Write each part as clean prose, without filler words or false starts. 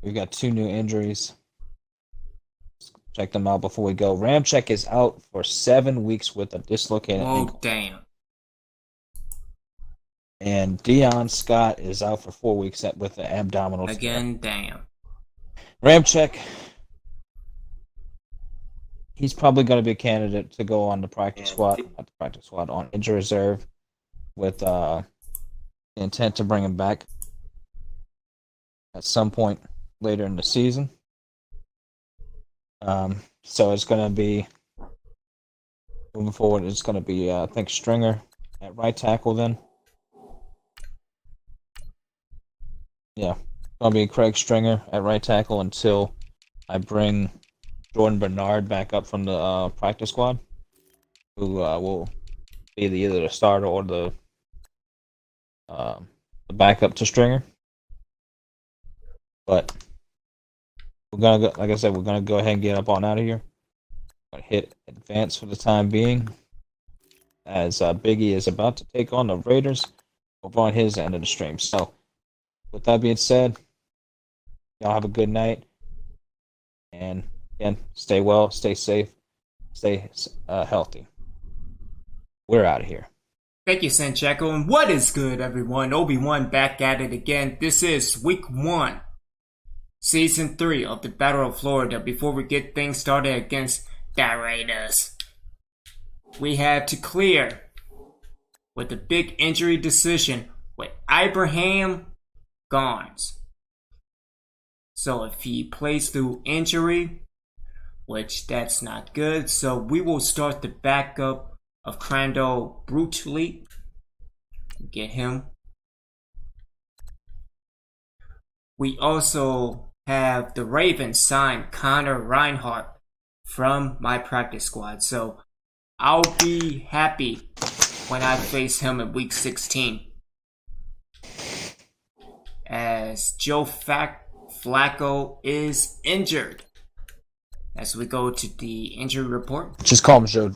We got 2 new injuries. Check them out before we go. Ramczyk is out for 7 weeks with a dislocated ankle. Damn. And Dion Scott is out for 4 weeks with an abdominal tear. Again, damn. Ramczyk, he's probably going to be a candidate to go on the practice squad, on injury reserve, with intent to bring him back at some point later in the season. So it's going to be, moving forward, it's going to be, I think, Stringer at right tackle then. Yeah, going to be Craig Stringer at right tackle until I bring Jordan Bernard back up from the practice squad, who will be either the starter or the backup to Stringer. But we're gonna go, like I said, we're gonna go ahead and get up on out of here. Gonna hit advance for the time being, as Biggie is about to take on the Raiders over on his end of the stream. So, with that being said, y'all have a good night, and again, stay well, stay safe, stay healthy. We're out of here. Thank you, Sancheco. And what is good, everyone? Obi-Wan back at it again. This is week 1, season 3 of the Battle of Florida. Before we get things started against the Raiders, we have to clear with a big injury decision with Abraham Gons. So if he plays through injury, which that's not good, so we will start the backup of Crandall brutally. Get him. We also have the Ravens sign Connor Reinhardt from my practice squad, so I'll be happy when I face him in week 16. As Joe Flacco is injured. As we go to the injury report. Just call him Joe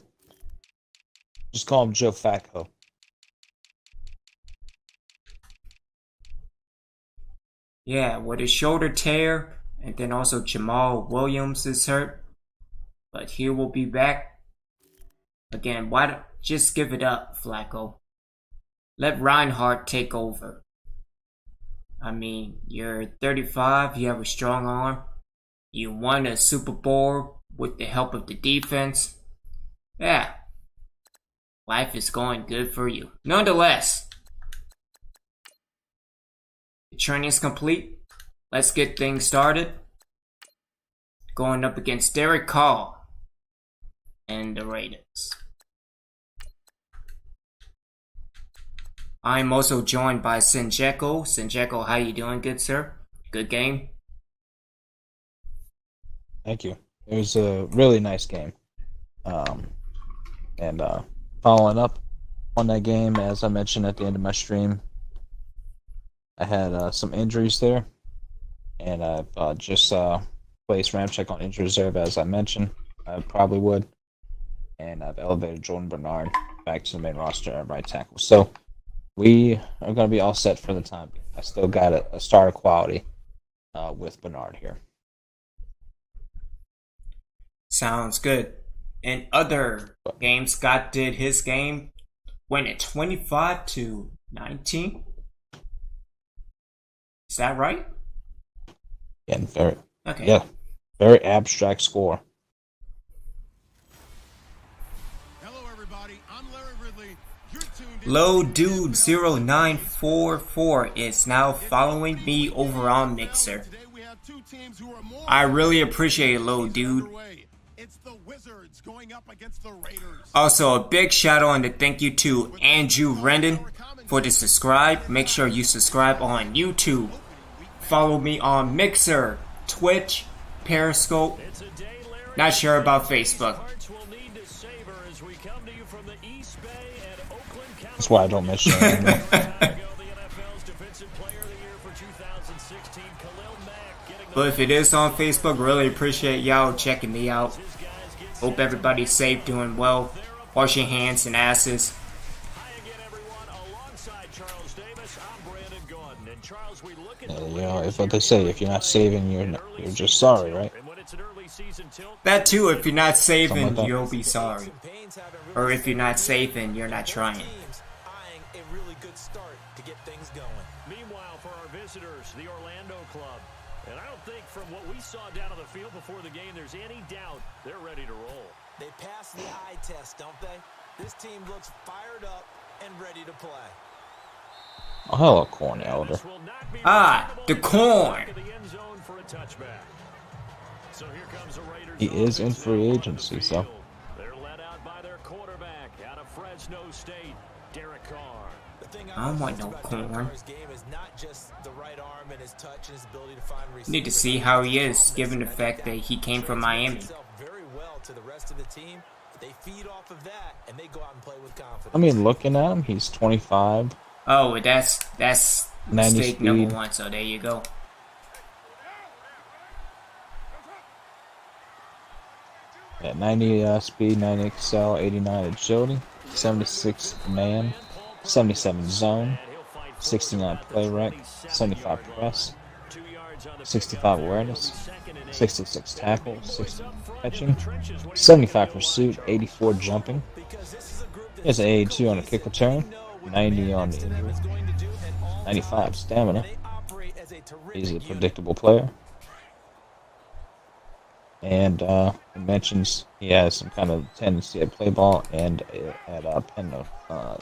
Flacco. Yeah, with his shoulder tear, and then also Jamal Williams is hurt. But he will be back. Again, why don't just give it up, Flacco. Let Reinhardt take over. I mean, you're 35, you have a strong arm. You won a Super Bowl with the help of the defense. Yeah. Life is going good for you. Nonetheless, the training is complete. Let's get things started. Going up against Derek Carr and the Raiders. I'm also joined by Sancheco. Sancheco, how you doing, good sir? Good game? Thank you. It was a really nice game. And following up on that game, as I mentioned at the end of my stream, I had some injuries there, and I've just placed Ramczyk on injury reserve, as I mentioned. I probably would, and I've elevated Jordan Bernard back to the main roster at right tackle. So we are going to be all set for the time being. I still got a starter quality with Bernard here. Sounds good. In other games, Scott did his game, went at 25-19. Is that right? Yeah, Okay. Very abstract score. Hello, everybody. I'm Larry Ridley. You're tuned in. Low Dude 0944 is now following me over on Mixer. I really appreciate it, Low Dude. It's the Wizards going up against the Raiders. Also, a big shout out and a thank you to Andrew Rendon for the subscribe. Make sure you subscribe on YouTube. Follow me on Mixer, Twitch, Periscope. Not sure about Facebook. That's why I don't mention it anymore. But if it is on Facebook, really appreciate y'all checking me out. Hope everybody's safe, doing well. Wash your hands and asses. You know, if what they say, if you're not saving, you're just sorry, right? That too, if you're not Something saving, like that. you'll be sorry. Or if you're not saving, you're not trying. Meanwhile, for our visitors, the Orlando club. And I don't think from what we saw down on the field before the game, there's any doubt they're ready to roll. They pass the eye test, don't they? This team looks fired up and ready to play. Oh, hello, Corn Elder. Ah, the corn. He is in free agency, so. They're led out by their quarterback out of Fresno State, Derek Carr. I don't want no corn. Need to see how he is, given the fact that he came from Miami. I mean, looking at him, he's 25. Oh, that's 90 mistake speed. number 1, so there you go. At 90 speed, 90 excel, 89 agility, 76 man, 77 zone, 69 play rec, 75 press, 65 awareness, 66 tackle, 60 catching, 75 pursuit, 84 jumping. He has an 82 on the kick return, 90 on the injury, 95 stamina. He's a predictable player. And it mentions he has some kind of tendency at play ball and at a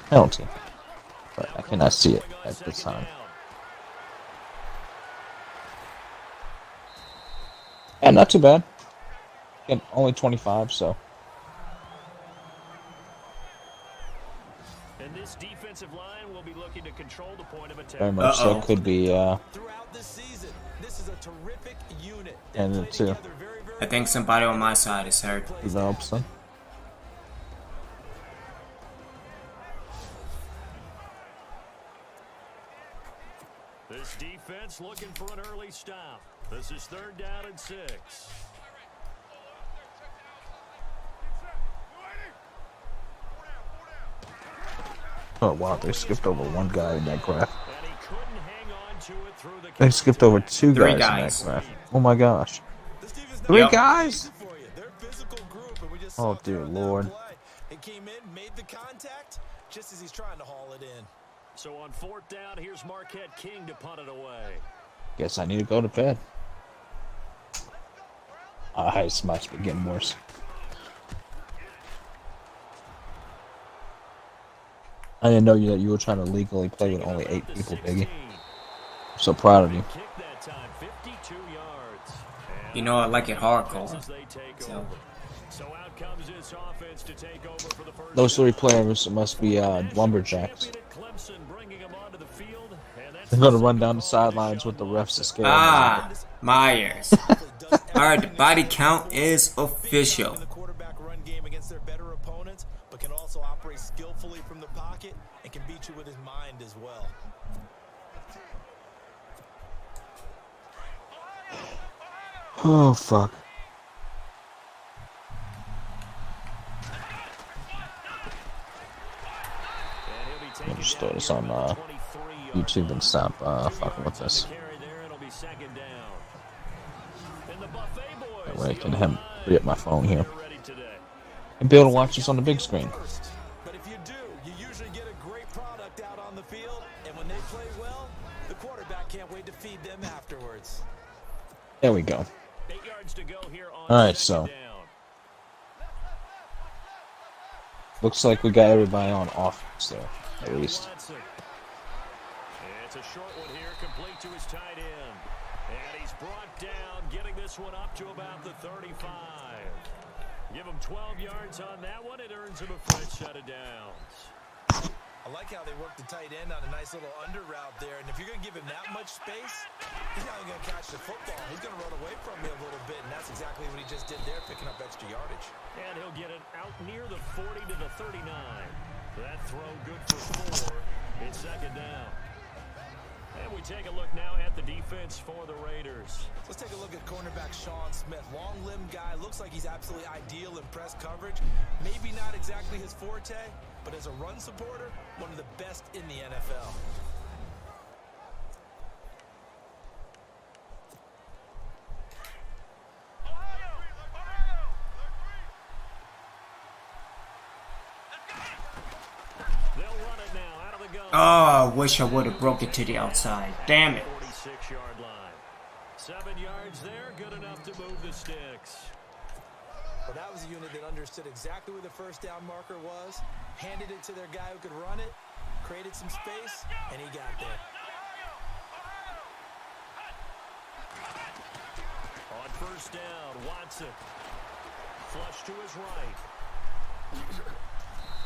penalty. But I cannot see it at this time. And not too bad. Again, only 25, so. And this defensive line will be looking to control the point of attack. Very much so. Could be Throughout this season, this is a terrific unit. and too. I think somebody on my side is hurt. Develops them. This defense looking for an early stop. This is 3rd down and 6. Oh wow, they skipped over one guy in that graph. And he couldn't hang on to it through the They skipped over two Three guys in that guys. graph. Oh my gosh. Three guys? Oh dear Lord. It came in, made the contact, just as he's trying to haul it in. So on 4th down, here's Marquette King to punt it away. Guess I need to go to bed. This must be getting worse. I didn't know that you were trying to legally play with only 8 people, Biggie. I'm so proud of you. Kick that time, 52 yards. You know I like it hardcore. So. So out comes this offense to take over for the first. Those 3 players must be lumberjacks. Clemson bringing him onto the field, and that's They're going to run down the sidelines with the refs to scare them. Ah, Myers. Alright, the body count is official. The quarterback run game against their better opponents, but can also operate skillfully from the pocket and can beat you with his mind as well. Oh, fuck. I'll just throw this on YouTube and stop fucking with this. That way I can have free up my phone here and be able to watch this on the big screen. But if you do, you usually get a great product out on the field, and when they play well, the quarterback can't wait to feed them afterwards. There we go. 8 yards to go here on Alright, 2nd so down. looks like we got everybody on offense there, at least. It's a short one here, complete to his tight end. And he's brought down, getting this one up to about the 35. Give him 12 yards on that one. It earns him a fresh set of downs. I like how they work the tight end on a nice little under route there, and if you're going to give him that much space, he's not going to catch the football. He's going to run away from you a little bit, and that's exactly what he just did there, picking up extra yardage. And he'll get it out near the 40 to the 39. That throw good for 4. It's 2nd down. And we take a look now at the defense for the Raiders. Let's take a look at cornerback Sean Smith. Long-limbed guy, looks like he's absolutely ideal in press coverage. Maybe not exactly his forte, but as a run supporter, one of the best in the NFL. Oh, I wish I would have broke it to the outside. Damn it. 46-yard line. 7 yards there, good enough to move the sticks. Well, that was a unit that understood exactly where the first down marker was, handed it to their guy who could run it, created some space, and he got there. On first down, Watson. Flush to his right.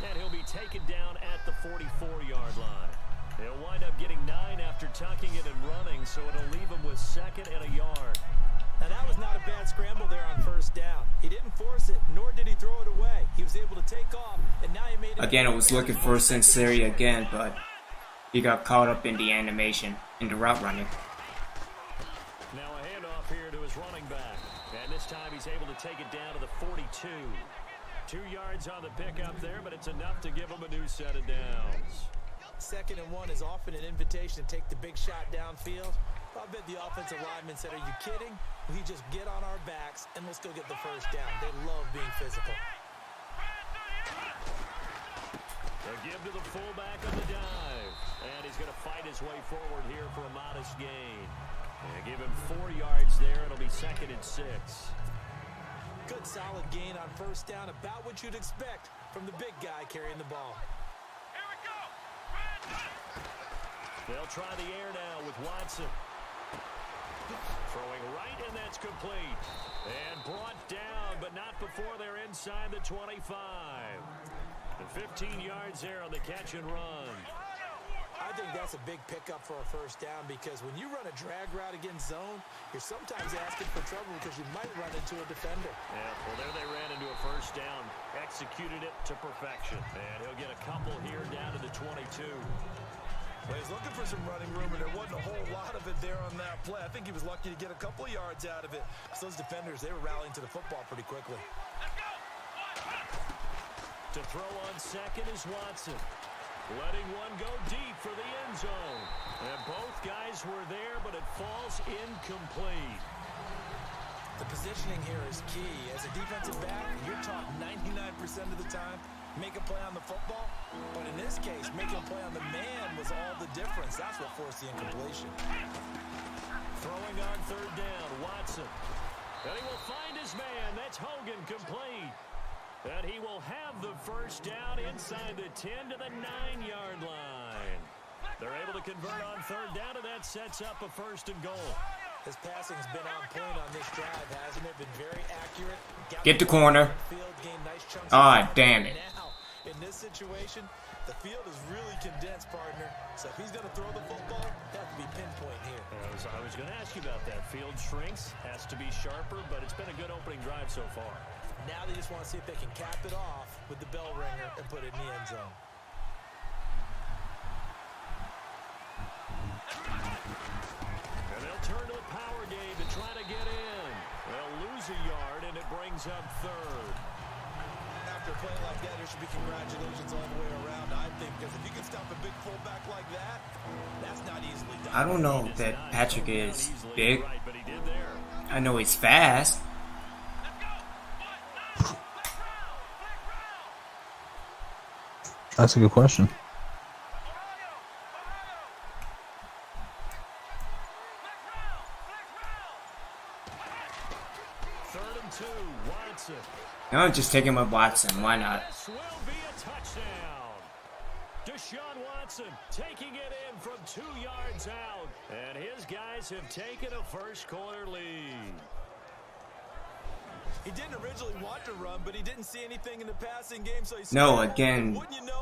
And he'll be taken down at the 44-yard line. He'll wind up getting 9 after tucking it and running, so it'll leave him with 2nd and a yard. Now, that was not a bad scramble there on first down. He didn't force it, nor did he throw it away. He was able to take off, and now he made it. Again, I was looking for Sinceri again, but he got caught up in the animation, in the route running. Now a handoff here to his running back. And this time he's able to take it down to the 42. 2 yards on the pickup there, but it's enough to give him a new set of downs. 2nd and 1 is often an invitation to take the big shot downfield. I bet the offensive lineman said, "Are you kidding? We just get on our backs and let's go get the first down." They love being physical. They give to the fullback on the dive. And he's going to fight his way forward here for a modest gain. And give him 4 yards there. It'll be 2nd and 6. Good solid gain on first down, about what you'd expect from the big guy carrying the ball. They'll try the air now with Watson. Throwing right, and that's complete. And brought down, but not before they're inside the 25. And 15 yards there on the catch and run. I think that's a big pickup for a first down because when you run a drag route against zone, you're sometimes asking for trouble because you might run into a defender. Yeah, well, there they ran into a first down. Executed it to perfection. And he'll get a couple here down to the 22. Well, he's looking for some running room, and there wasn't a whole lot of it there on that play. I think he was lucky to get a couple of yards out of it. Because those defenders, they were rallying to the football pretty quickly. To throw on second is Watson. Letting one go deep for the end zone. And both guys were there, but it falls incomplete. The positioning here is key. As a defensive back, you're taught 99% of the time, make a play on the football. But in this case, making a play on the man was all the difference. That's what forced the incompletion. Throwing on third down, Watson. And he will find his man. That's Hogan, complete. And he will have the first down inside the 10 to the 9-yard line. They're able to convert on third down, and that sets up a 1st and goal. His passing's been on point on this drive, hasn't it? Been very accurate. Get the corner. Ah, damn it. Now, in this situation, the field is really condensed, partner. So if he's going to throw the football, that has to be pinpoint here. I was going to ask you about that. Field shrinks, has to be sharper, but it's been a good opening drive so far. Now they just want to see if they can cap it off with the bell ringer and put it in the end zone. And they'll turn to the power game to try to get in. They'll lose a yard, and it brings up 3rd. After playing like that, there should be congratulations all the way around, I think, because if you can stop a big fullback like that, that's not easily done. I don't know that Patrick is big. I know he's fast. That's a good question. No, just take him with Watson. Why not? This will be a touchdown. Deshaun Watson taking it in from 2 yards out. And his guys have taken a first-quarter lead. He didn't originally want to run, but he didn't see anything in the passing game, so he No, again,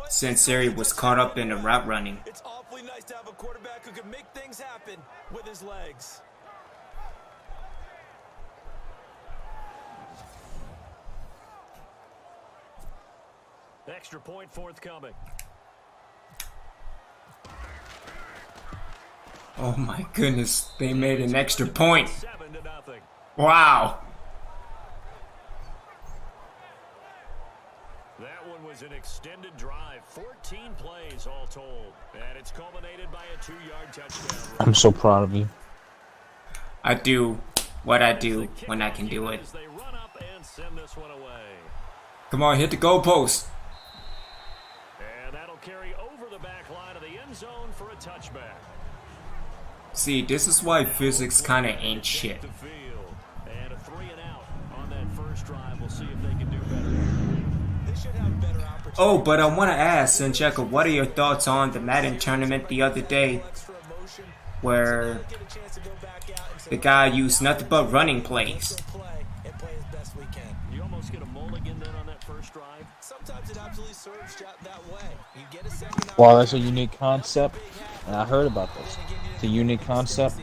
Sinceri was caught up in the route running. It's awfully nice to have a quarterback who can make things happen with his legs. Extra point forthcoming. Oh my goodness, they made an extra point. 7-0. Wow. That one was an extended drive, 14 plays all told, and it's culminated by a 2-yard touchdown. I'm so proud of you. I do what I do when I can do it. As they run up and send this one away. Come on, hit the goalpost. And that'll carry over the back line of the end zone. for a touchback. See, this is why physics kind of ain't shit. The field. And a 3 and out on that first drive. We'll see if they can do better. They should have better opportunities. Oh, but I want to ask, Sincheka, what are your thoughts on the Madden tournament the other day, where the guy used nothing but running plays? You almost get a mulligan then on that first drive. Sometimes it absolutely serves that way. You get a second Well, that's a unique concept, and I heard about this. It's a unique concept.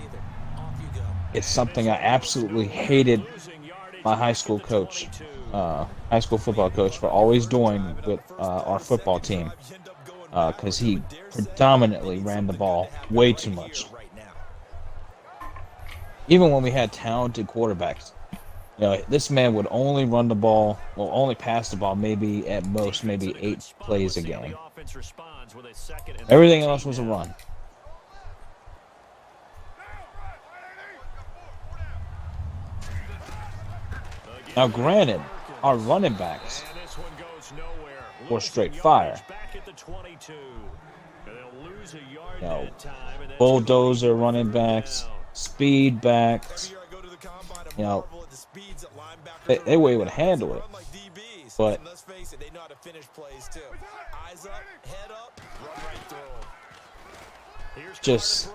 It's something I absolutely hated my high school coach, high school football coach, for always doing with our football team, because he predominantly ran the ball way too much. Even when we had talented quarterbacks, you know, this man would only run the ball, well, only pass the ball maybe at most, maybe 8 plays a game. Everything else was a run. Now, granted, our running backs were straight fire. You know, bulldozer running backs, speed backs. You know, they were able to handle it. But just,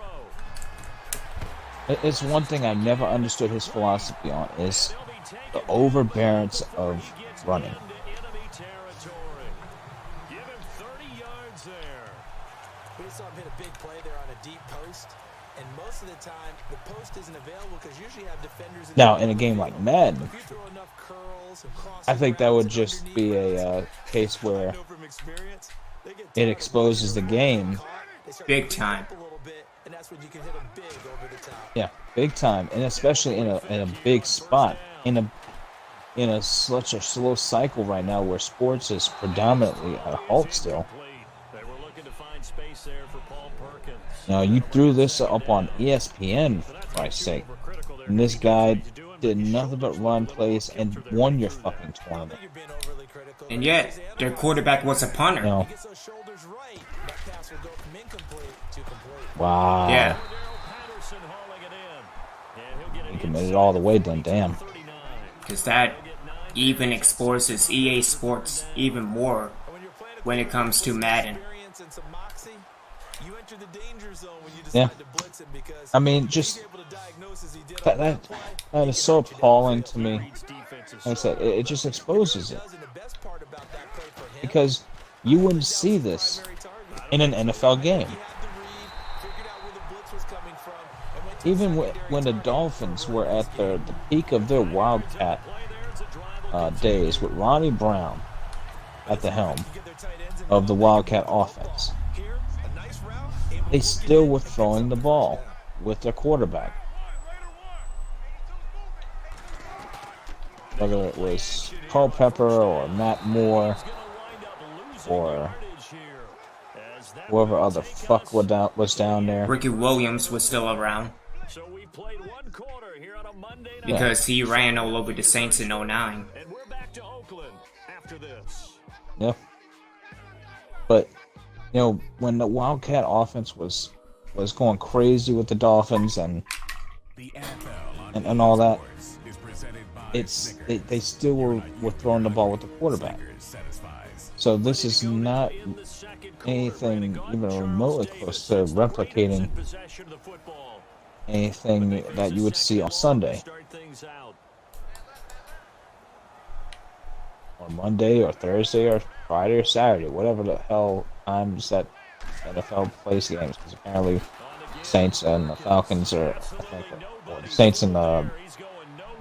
it's one thing I never understood his philosophy on, is the overbearance of running. We just saw him hit a big play there on a deep post, and most of the time the post isn't available because usually you have defenders. Now, in a game like Madden, I think that would just be a case where it exposes the game Big time. Yeah, big time, and especially in a big spot, in such a slow cycle right now where sports is predominantly at a halt still. Now, you threw this up on ESPN, for Christ's sake, and this guy did nothing but run plays and won your fucking tournament. And yet, their quarterback was a punter. You know, wow. Yeah. He committed all the way then, damn. Because that even exposes EA Sports even more when it comes to Madden. Yeah. I mean, just that is so appalling to me. Like I said, it just exposes it. Because you wouldn't see this in an NFL game. Even when the Dolphins were at the peak of their Wildcat days with Ronnie Brown at the helm of the Wildcat offense, they still were throwing the ball with their quarterback. Whether it was Culpepper or Matt Moore or whoever other fuck was down there. Ricky Williams was still around. Because he ran all over the Saints in 09. And we're back to Oakland after this. Yeah. But, you know, when the Wildcat offense was going crazy with the Dolphins and all that, they still were throwing the ball with the quarterback. So this is not anything even remotely close to replicating anything that you would see on Sunday, or Monday, or Thursday, or Friday, or Saturday, whatever the hell times that NFL plays games. Because apparently, Saints and the Falcons are, I think, or the Saints and the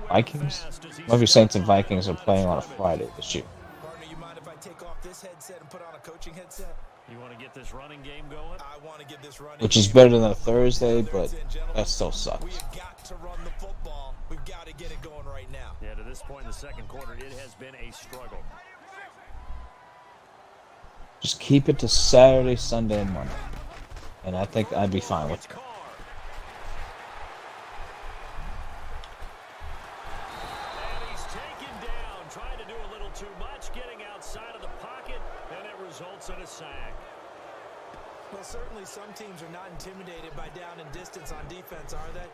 Vikings. Maybe Saints and Vikings are playing on a Friday this year. Partner, you mind if I take off this headset and put on a coaching headset? You want to get this running game going? I want to get this running. Which is better than a Thursday, but that still sucks. We've got to run the football. We've got to get it going right now. Yeah, to this point in the second quarter, it has been a struggle. Just keep it to Saturday, Sunday, and Monday, and I think I'd be fine with it. And he's taken down, trying to do a little too much, getting outside of the pocket, and it results in a sack. Well, certainly some teams are not intimidated by down and distance on defense, are they?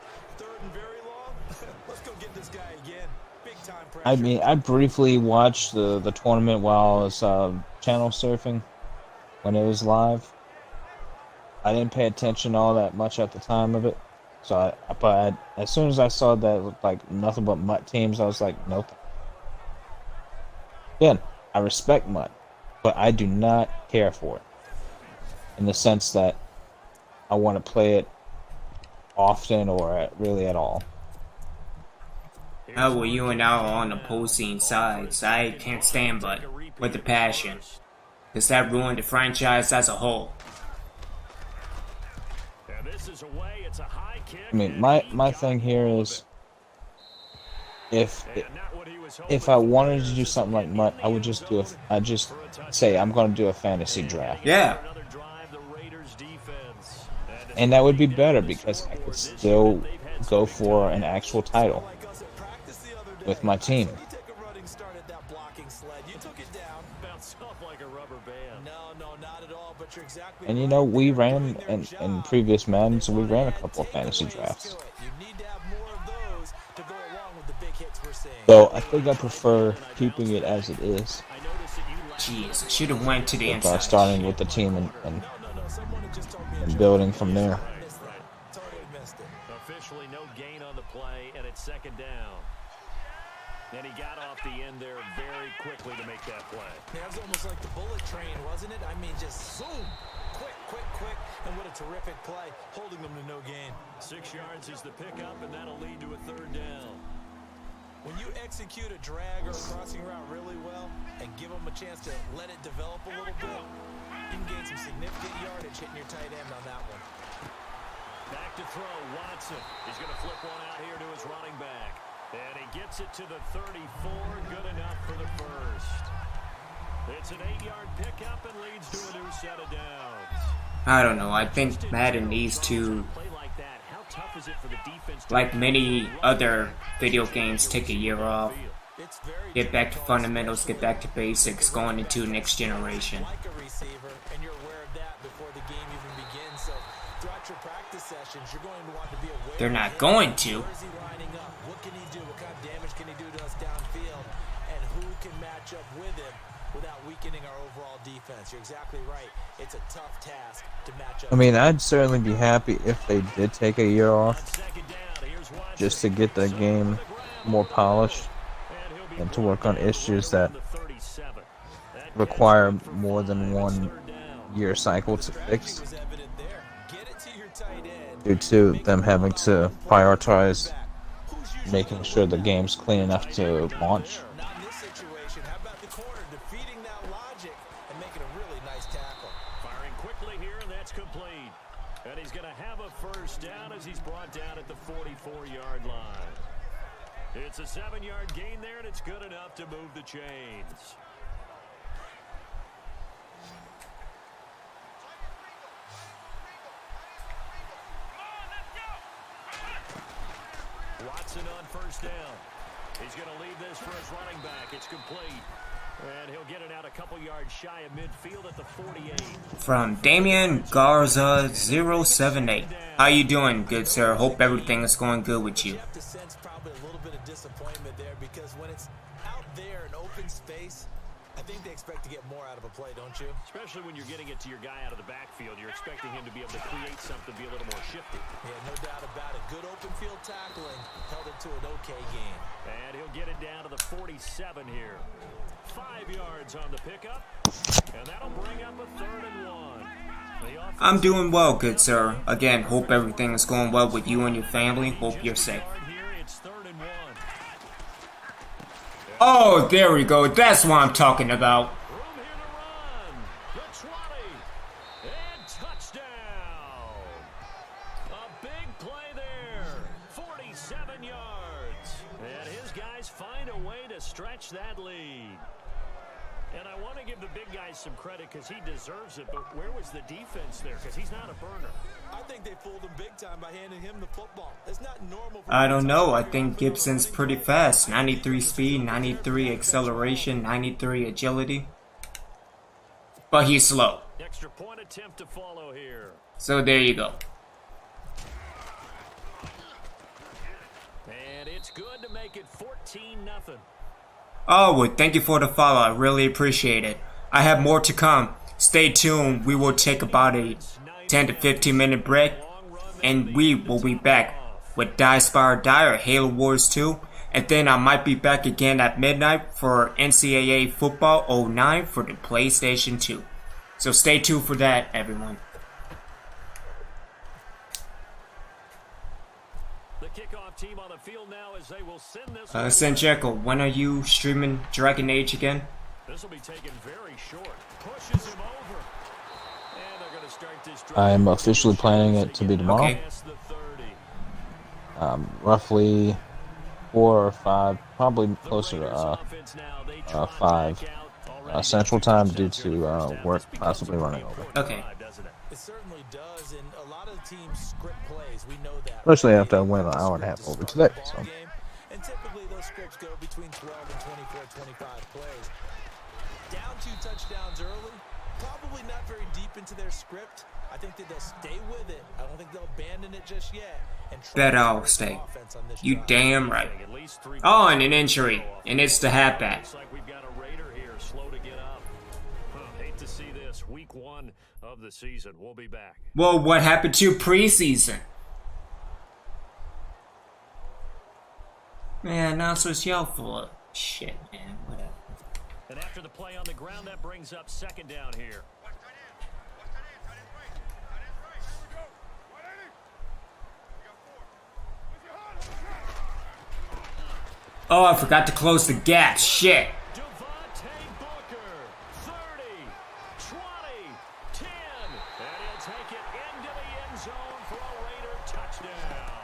Third and very long? Let's go get this guy again. Big time pressure. I mean, I briefly watched the tournament while I was channel surfing when it was live. I didn't pay attention all that much at the time of it. So, but as soon as I saw that it looked like nothing but Mutt teams, I was like, nope. Again, I respect Mutt, but I do not care for it. In the sense that I want to play it often or really at all. Well, you and I are on opposing sides. I can't stand Mutt with a passion, because that ruined the franchise as a whole. I mean, my thing here is, if I wanted to do something like Mutt, I would just I'd just say I'm going to do a fantasy draft. Yeah. And that would be better because I could still go for an actual title with my team. And you know, we ran in previous Madden, so we ran a couple of fantasy drafts. So I think I prefer keeping it as it is. Jeez, I should have went to the inside. Starting with the team and building from there. Officially no gain on the play, and it's second down. And he got off the end there very quickly to make that play. That was almost like the bullet train, wasn't it? I mean, just zoom. Quick, and what a terrific play, holding them to no gain. 6 yards is the pickup, and that'll lead to a third down. When you execute a drag or a crossing route really well and give them a chance to let it develop a little bit, you can gain some significant yardage hitting your tight end on that one. Back to throw, Watson. He's going to flip one out here to his running back. And he gets it to the 34, good enough for the first. It's an 8-yard pickup and leads to a new set of downs. I don't know, I think Madden needs to, like many other video games, take a year off. Get back to fundamentals, get back to basics, going into next generation. They're not going to. What can he do? What kind of damage can he do to us downfield? And who can match up with him without weakening our overall defense? You're exactly right. It's a tough task to match up. I mean, I'd certainly be happy if they did take a year off just to get the game more polished and to work on issues that require more than 1 year cycle to fix due to them having to prioritize making sure the game's clean enough to launch. Not in this situation. How about the corner defeating that logic and making a really nice tackle? Firing quickly here, and that's complete. And he's going to have a first down as he's brought down at the 44-yard line. It's a 7-yard gain there, and it's good enough to move the chains. Watson on first down. He's going to leave this for his running back. It's complete. And he'll get it out a couple yards shy of midfield at the 48. From Damian Garza 078. How you doing, good sir? Hope everything is going good with you. You have to sense probably a little bit of disappointment there because when it's out there in open space, I think they expect to get more out of a play, don't you? Especially when you're getting it to your guy out of the backfield. You're expecting him to be able to create something, be a little more shifty. Yeah, no doubt about it. Good open field tackling held it to an okay game. And he'll get it down to the 47 here. 5 yards on the pickup. And that'll bring up a 3rd and 1. I'm doing well, good sir. Again, hope everything is going well with you and your family. Hope you're safe. It's 3rd and 1. Oh, there we go. That's what I'm talking about. Room here to run. The 20. And touchdown. A big play there. 47 yards. And his guys find a way to stretch that lead. And I want to give the big guys some credit because he deserves it, but where was the defense there? Because he's not a burner. I think they fooled him big time by handing him the football. It's not normal for I don't know. I think Gibson's pretty fast. 93 speed, 93 acceleration, 93 agility. But he's slow. Extra point attempt to follow here. So there you go. And it's good to make it 14-0. Oh, well, thank you for the follow. I really appreciate it. I have more to come. Stay tuned. We will take about a 10 to 15 minute break, and we will be back with Die Spire Die or Halo Wars 2. And then I might be back again at midnight for NCAA Football 09 for the PlayStation 2. So stay tuned for that, everyone. The kickoff team on the field now as they will send this. Sancheco, when are you streaming Dragon Age again? This will be taken very short. Pushes him over. And they're going to start this drive. I'm officially planning it to be tomorrow. Okay. Past the 30. Roughly 4 or 5, probably closer to Offense now, they trot 5 back out already. Central Time due to work possibly running over. Okay. Doesn't it? It certainly does, and a lot of the teams script plays. We know that. Especially after I went an hour and a half over today. So. And typically those scripts go between 12 and 24, 25 plays. Down 2 touchdowns early, probably not very deep into their script. I think that they'll stay with it. I don't think they'll abandon it just yet. And Bet I'll stay. You drive. damn right. At least 3 Oh, and an injury. And it's the halfback. Looks like we've got a Raider here, slow to get up. Hate to see this. Week 1 of the season. We'll be back. Well, what happened to preseason? Man, now it's y'all full of shit, man. Whatever. And after the play on the ground, that brings up second down here. Oh, I forgot to close the gap. Shit. Devontae Booker, 30, 20, 10, and he'll take it into the end zone for a Raider touchdown.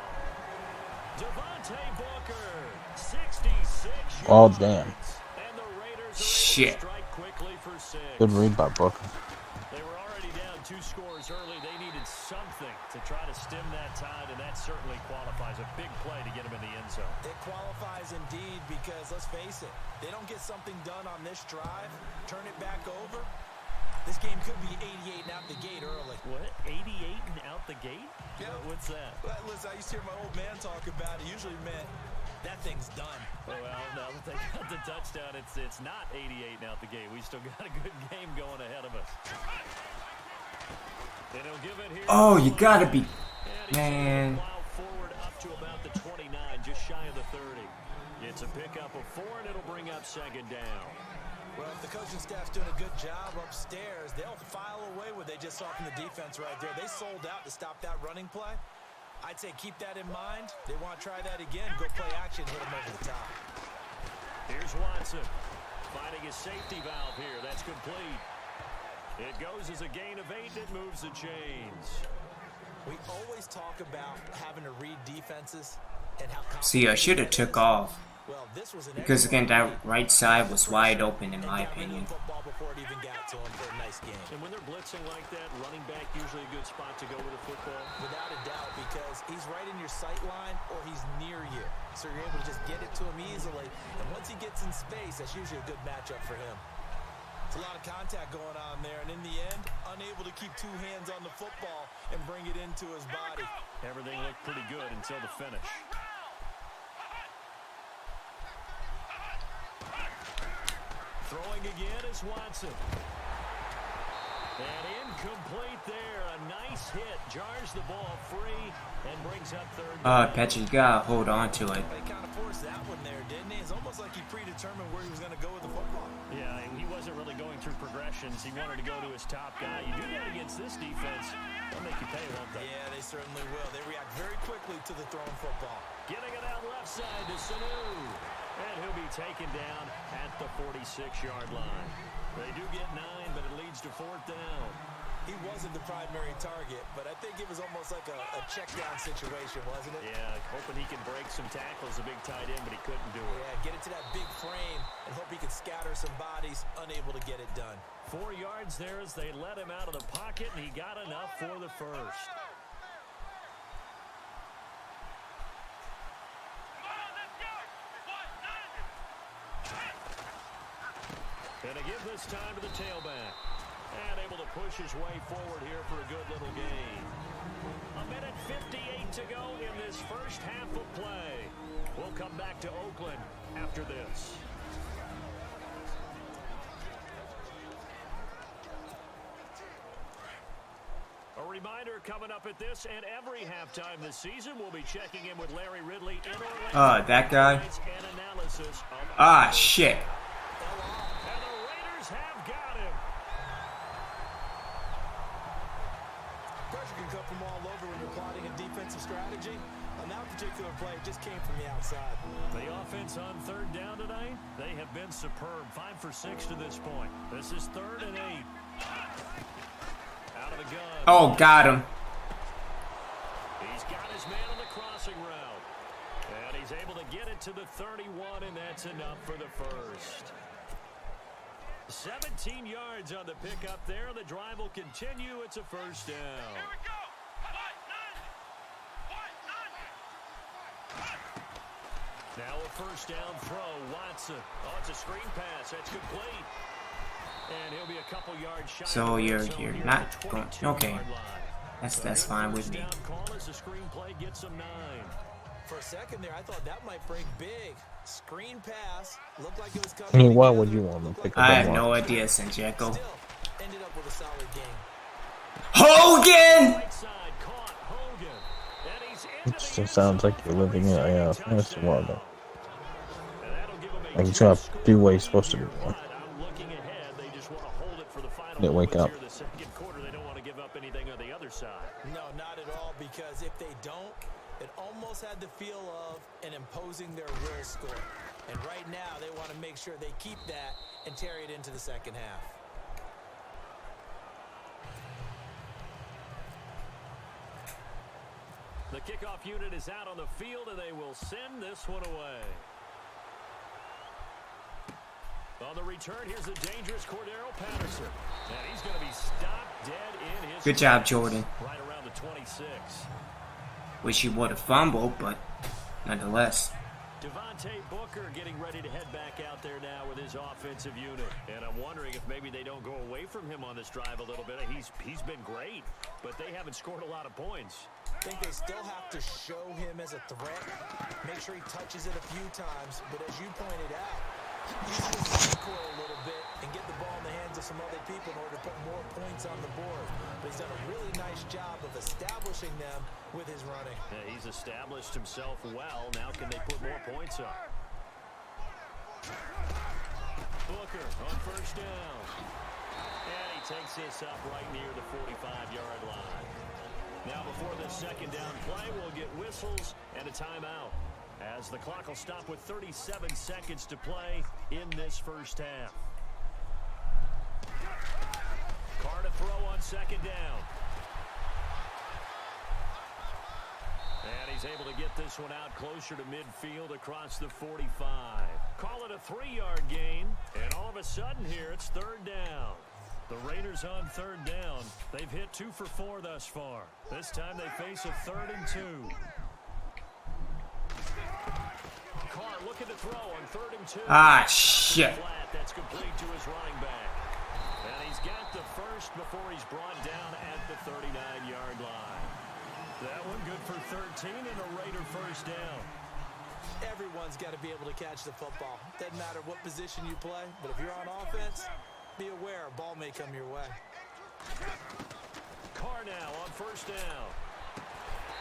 Devontae Booker, 66 Oh, yards. damn. And the Raiders are able Shit. to strike quickly for 6. Good read by Booker. They were already down 2 scores early. They needed something to try to stem that tide, and that certainly qualifies. A big play to get him in the end zone. It qualifies indeed because, let's face it, they don't get something done on this drive, turn it back over. This game could be 88 and out the gate early. What? 88 and out the gate? Yeah. What's that? But listen, I used to hear my old man talk about it. Usually meant that thing's done. Well, now that they got the touchdown, it's not 88 and out the gate. We still got a good game going ahead of us. And he'll give it here. Oh, you gotta be. And he's Man. able to plow forward up to about the 29, just shy of the 30. It's a pickup of 4, and it'll bring up second down. Well, if the coaching staff's doing a good job upstairs, they'll file away what they just saw from the defense right there. They sold out to stop that running play. I'd say keep that in mind. They want to try that again. Go play action, hit them over the top. Here's Watson finding his safety valve here. That's complete. It goes as a gain of 8. It moves the chains. We always talk about having to read defenses and how See, I should have took off. well, this was an Because again, that right side was wide open in my got rid of opinion. the football before it even got to him for a nice game. And when they're blitzing like that, running back usually a good spot to go with a football. Without a doubt, because he's right in your sight line or he's near you. So you're able to just get it to him easily. And once he gets in space, that's usually a good matchup for him. It's a lot of contact going on there. And in the end, unable to keep 2 hands on the football and bring it into his body. Everything looked pretty good until the finish. Throwing again is Watson. And incomplete there. A nice hit. Jars the ball free and brings up third down. Patrick, you gotta hold on to it. They kind of forced that one there, didn't he? It's almost like he predetermined where he was going to go with the football. Yeah, and he wasn't really going through progressions. He wanted to go to his top guy. You do that against this defense, they'll make you pay, won't they? Yeah, they certainly will. They react very quickly to the thrown football. Getting it out left side to Sanu. And he'll be taken down at the 46-yard line. They do get 9, but it leads to 4th down. He wasn't the primary target, but I think it was almost like a check down situation, wasn't it? Yeah, hoping he can break some tackles, a big tight end, but he couldn't do it. Yeah, get it to that big frame and hope he can scatter some bodies, unable to get it done. 4 yards there as they let him out of the pocket, and he got enough for the first. And to give this time to the tailback. And able to push his way forward here for a good little gain. 1:58 to go in this first half of play. We'll come back to Oakland after this. A reminder coming up at this and every halftime this season, we'll be checking in with Larry Ridley in Orlando. That guy. Ah, shit. And the Raiders have got him. Pressure can come from all over when you're plotting a defensive strategy. On that particular play, it just came from the outside. The offense on third down tonight, they have been superb. 5 for 6 to this point. This is 3rd and 8. Out of the gun. Oh, got him. He's got his man on the crossing route. And he's able to get it to the 31, and that's enough for the first. 17 yards on the pickup there. The drive will continue. It's a first down. Here we go. Now a first down throw. Watson. Oh, it's a screen pass. That's complete. And he'll be a couple yards shy. So you're not going. Okay, that's fine with me. For a second there, I thought that might break big. Screen pass. Looked like it was coming. I mean, why together. would you want to pick up I a have block? no idea, Sanjeko. Still ended up with a solid game. Hogan! Right side, caught Hogan. And he's into It the just end sounds zone like you're living in a fantasy world. And that'll give him a Like, it's gonna two-score do what he's supposed to lead do. here, but I'm looking ahead. They just want to hold it for the final They wake moments up. here in the second quarter. They don't want to give up anything on the other side. No, not at all, because if they don't, it almost had the feel of an imposing their will score. And right now, they want to make sure they keep that and carry it into the second half. The kickoff unit is out on the field, and they will send this one away. On the return, here's the dangerous Cordero Patterson. And he's going to be stopped dead in his Good job, tracks, Jordan. right around the 26. Wish he would have fumbled, but nonetheless. Devontae Booker getting ready to head back out there now with his offensive unit. And I'm wondering if maybe they don't go away from him on this drive a little bit. He's been great, but they haven't scored a lot of points. I think they still have to show him as a threat. Make sure he touches it a few times. But as you pointed out, use his recoil a little bit and get the ball in the hands of some other people in order to put more points on the board. But he's done a really nice job of establishing them with his running. Yeah, he's established himself well. Now can they put more points up? Booker on first down. And he takes this up right near the 45-yard line. Now before this second down play, we'll get whistles and a timeout, as the clock will stop with 37 seconds to play in this first half. Carr to throw on second down. And he's able to get this one out closer to midfield across the 45. Call it a 3-yard gain, and all of a sudden here it's third down. The Raiders on third down. They've hit 2 for 4 thus far. This time they face a 3rd and 2. Carr looking to throw on 3rd and 2. Ah, shit. Flat, that's complete to his running back. And he's got the first before he's brought down at the 39-yard line. That one good for 13 and a Raider first down. Everyone's got to be able to catch the football. Doesn't matter what position you play, but if you're on offense, be aware a ball may come your way. Carr now on first down.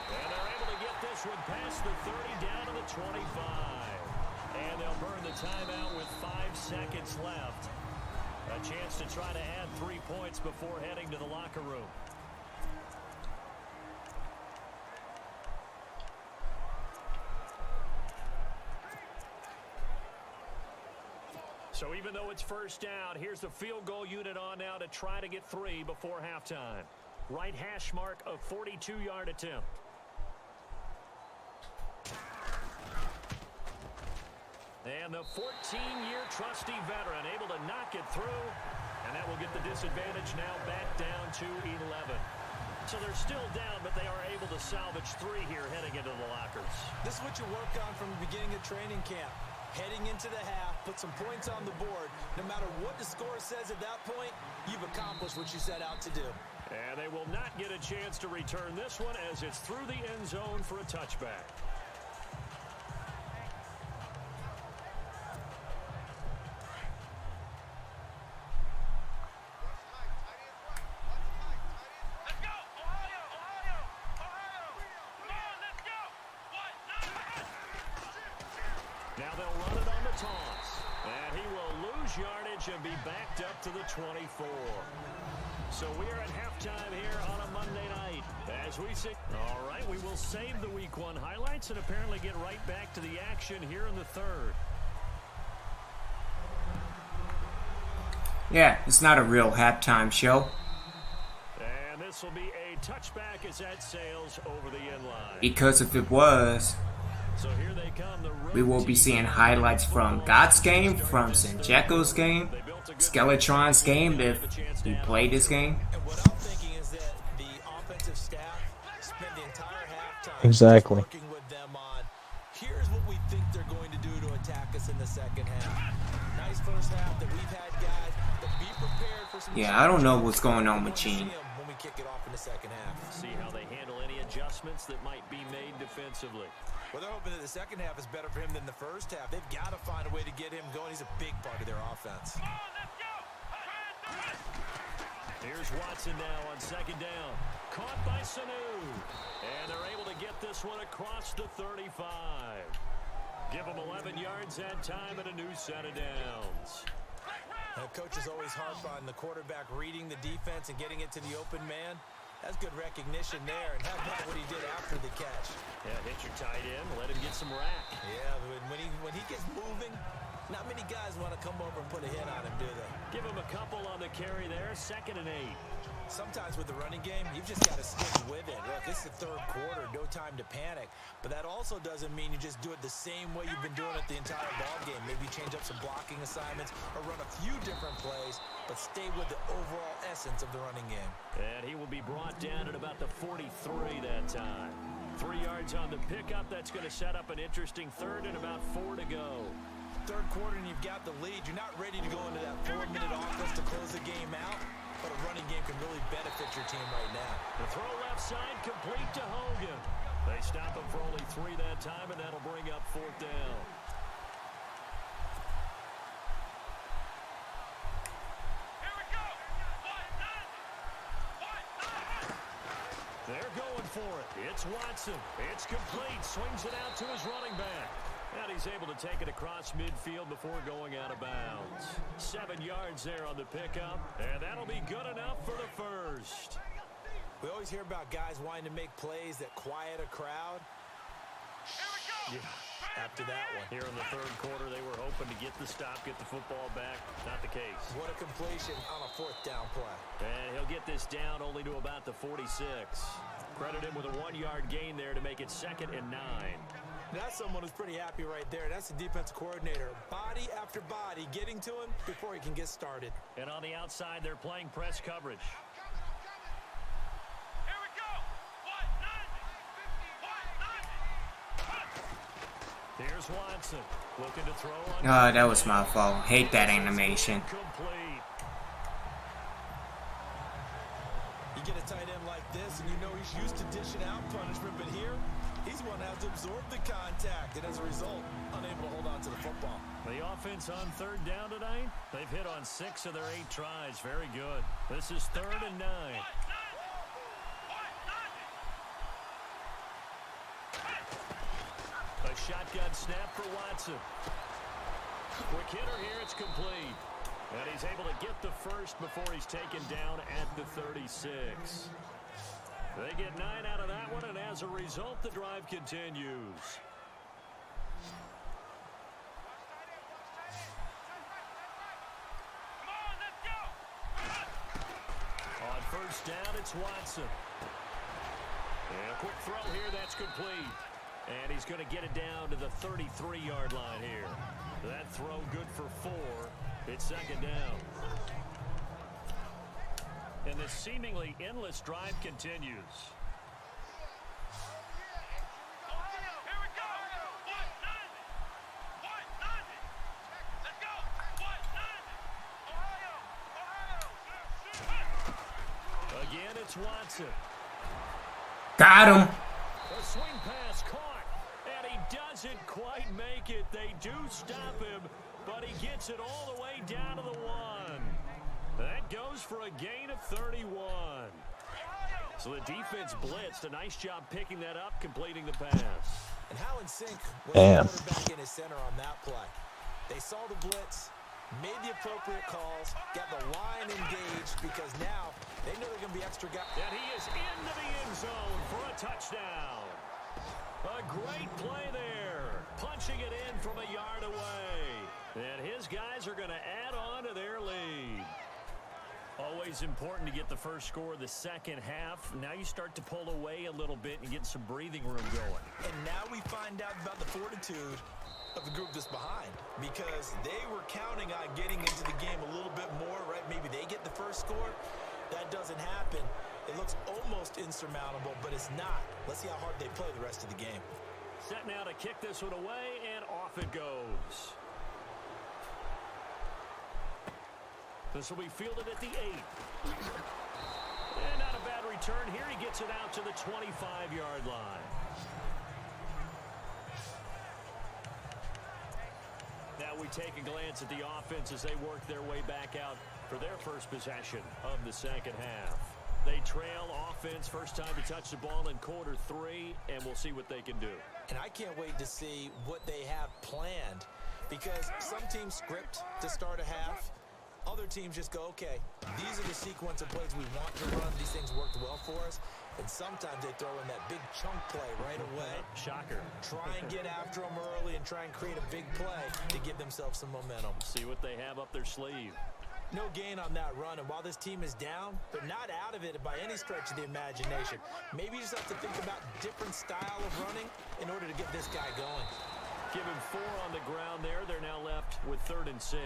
And they're able to get this one past the 30 down to the 25. And they'll burn the timeout with 5 seconds left. A chance to try to add 3 points before heading to the locker room. So even though it's first down, here's the field goal unit on now to try to get 3 before halftime. Right hash mark of 42-yard attempt. And the 14-year trusty veteran able to knock it through. And that will get the disadvantage now back down to 11. So they're still down, but they are able to salvage 3 here heading into the lockers. This is what you work on from the beginning of training camp. Heading into the half, put some points on the board. No matter what the score says at that point, you've accomplished what you set out to do. And they will not get a chance to return this one as it's through the end zone for a touchback. Now they'll run it on the toss. And he will lose yardage and be backed up to the 24. So we are at halftime here on a Monday night. As we see, all right, we will save the Week 1 highlights and apparently get right back to the action here in the third. Yeah, it's not a real halftime show. And this will be a touchback as that sails over the end line. Because if it was, So here they come, the we will be seeing highlights from God's game, from Sanjeko's game, Skeletron's game if he played this game. And what I'm thinking is that the offensive staff spent the entire halftime Exactly. working with them on, here's what we think they're going to do to attack us in the second half. Nice first half that we've had, guys, but be prepared for some Yeah, I don't know what's going on with Gene. when we kick it off in the second half. See how they handle any adjustments that might be made defensively. Well, they're hoping that the second half is better for him than the first half. They've got to find a way to get him going. He's a big part of their offense. Here's Watson now on second down. Caught by Sanu. And they're able to get this one across the 35. Give them 11 yards that time and a new set of downs. Now, coach is always harp on the quarterback reading the defense and getting it to the open man. That's good recognition there. And how about what he did after the catch? Yeah, hit your tight end. Let him get some rack. Yeah, when he gets moving, not many guys want to come over and put a hit on him, do they? Give him a couple on the carry there. 2nd and 8. Sometimes with the running game, you've just got to stick with it. Look, it's the third quarter, no time to panic. But that also doesn't mean you just do it the same way you've been doing it the entire ball game. Maybe change up some blocking assignments or run a few different plays, but stay with the overall essence of the running game. And he will be brought down at about the 43 that time. 3 yards on the pickup. That's going to set up an interesting third and about 4 to go. Third quarter and you've got the lead. You're not ready to go into that 4-minute offense to close the game out, but a running game can really benefit your team right now. The throw left side complete to Hogan. They stop him for only 3 that time, and that'll bring up 4th down. They're going for it. It's Watson. It's complete. Swings it out to his running back. And he's able to take it across midfield before going out of bounds. 7 yards there on the pickup. And that'll be good enough for the first. We always hear about guys wanting to make plays that quiet a crowd. Yeah. After that one. Here in the third quarter, they were hoping to get the stop, get the football back. Not the case. What a completion on a 4th down play. And he'll get this down only to about the 46. Credit him with a 1-yard gain there to make it 2nd and 9. That's someone who's pretty happy right there. That's the defense coordinator. Body after body getting to him before he can get started. And on the outside, they're playing press coverage. Here's Watson looking to throw on. That was my fault. Hate that animation. Complete. You get a tight end like this, and you know he's used to dishing out punishment, but here, he's one that has to absorb the contact, and as a result, unable to hold on to the football. The offense on 3rd down tonight, they've hit on 6 of their 8 tries. Very good. This is 3rd and 9. A shotgun snap for Watson. Quick hitter here, it's complete. And he's able to get the first before he's taken down at the 36. They get 9 out of that one, and as a result, the drive continues. On 1st down, it's Watson. And a quick throw here, that's complete. And he's going to get it down to the 33-yard line here. That throw good for 4. It's 2nd down. And this seemingly endless drive continues. it's Watson. Got him. A swing pass caught, and he doesn't quite make it. They do stop him, but he gets it all the way down to the 1. That goes for a gain of 31. So the defense blitzed. A nice job picking that up, completing the pass. And how in sync was Damn. the quarterback in his center on that play? They saw the blitz, made the appropriate calls, got the line engaged because now they know they're going to be extra guys. And he is into the end zone for a touchdown. A great play there, punching it in from a yard away. And his guys are going to add on to their lead. Always important to get the first score of the second half. Now you start to pull away a little bit and get some breathing room going. And now we find out about the fortitude of the group that's behind because they were counting on getting into the game a little bit more, right? Maybe they get the first score. That doesn't happen. It looks almost insurmountable, but it's not. Let's see how hard they play the rest of the game. Set now to kick this one away, and off it goes. This will be fielded at the 8. And not a bad return here. He gets it out to the 25-yard line. Now we take a glance at the offense as they work their way back out for their first possession of the second half. They trail offense first time to touch the ball in quarter 3, and we'll see what they can do. And I can't wait to see what they have planned because some teams script to start a half. Other teams just go, okay, these are the sequence of plays we want to run. These things worked well for us. And sometimes they throw in that big chunk play right away. Shocker. Try and get after them early and try and create a big play to give themselves some momentum. See what they have up their sleeve. No gain on that run, and while this team is down, they're not out of it by any stretch of the imagination. Maybe you just have to think about different style of running in order to get this guy going. Give him 4 on the ground there. They're now left with 3rd and 6.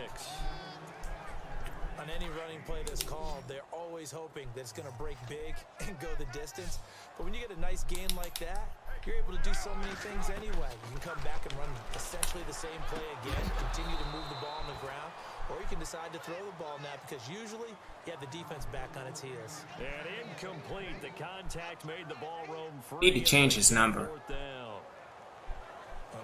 On any running play that's called, they're always hoping that it's going to break big and go the distance. But when you get a nice gain like that, you're able to do so many things anyway. You can come back and run essentially the same play again, continue to move the ball on the ground, or you can decide to throw the ball now because usually you have the defense back on its heels. And incomplete. The contact made the ball roam free. Need to change his number.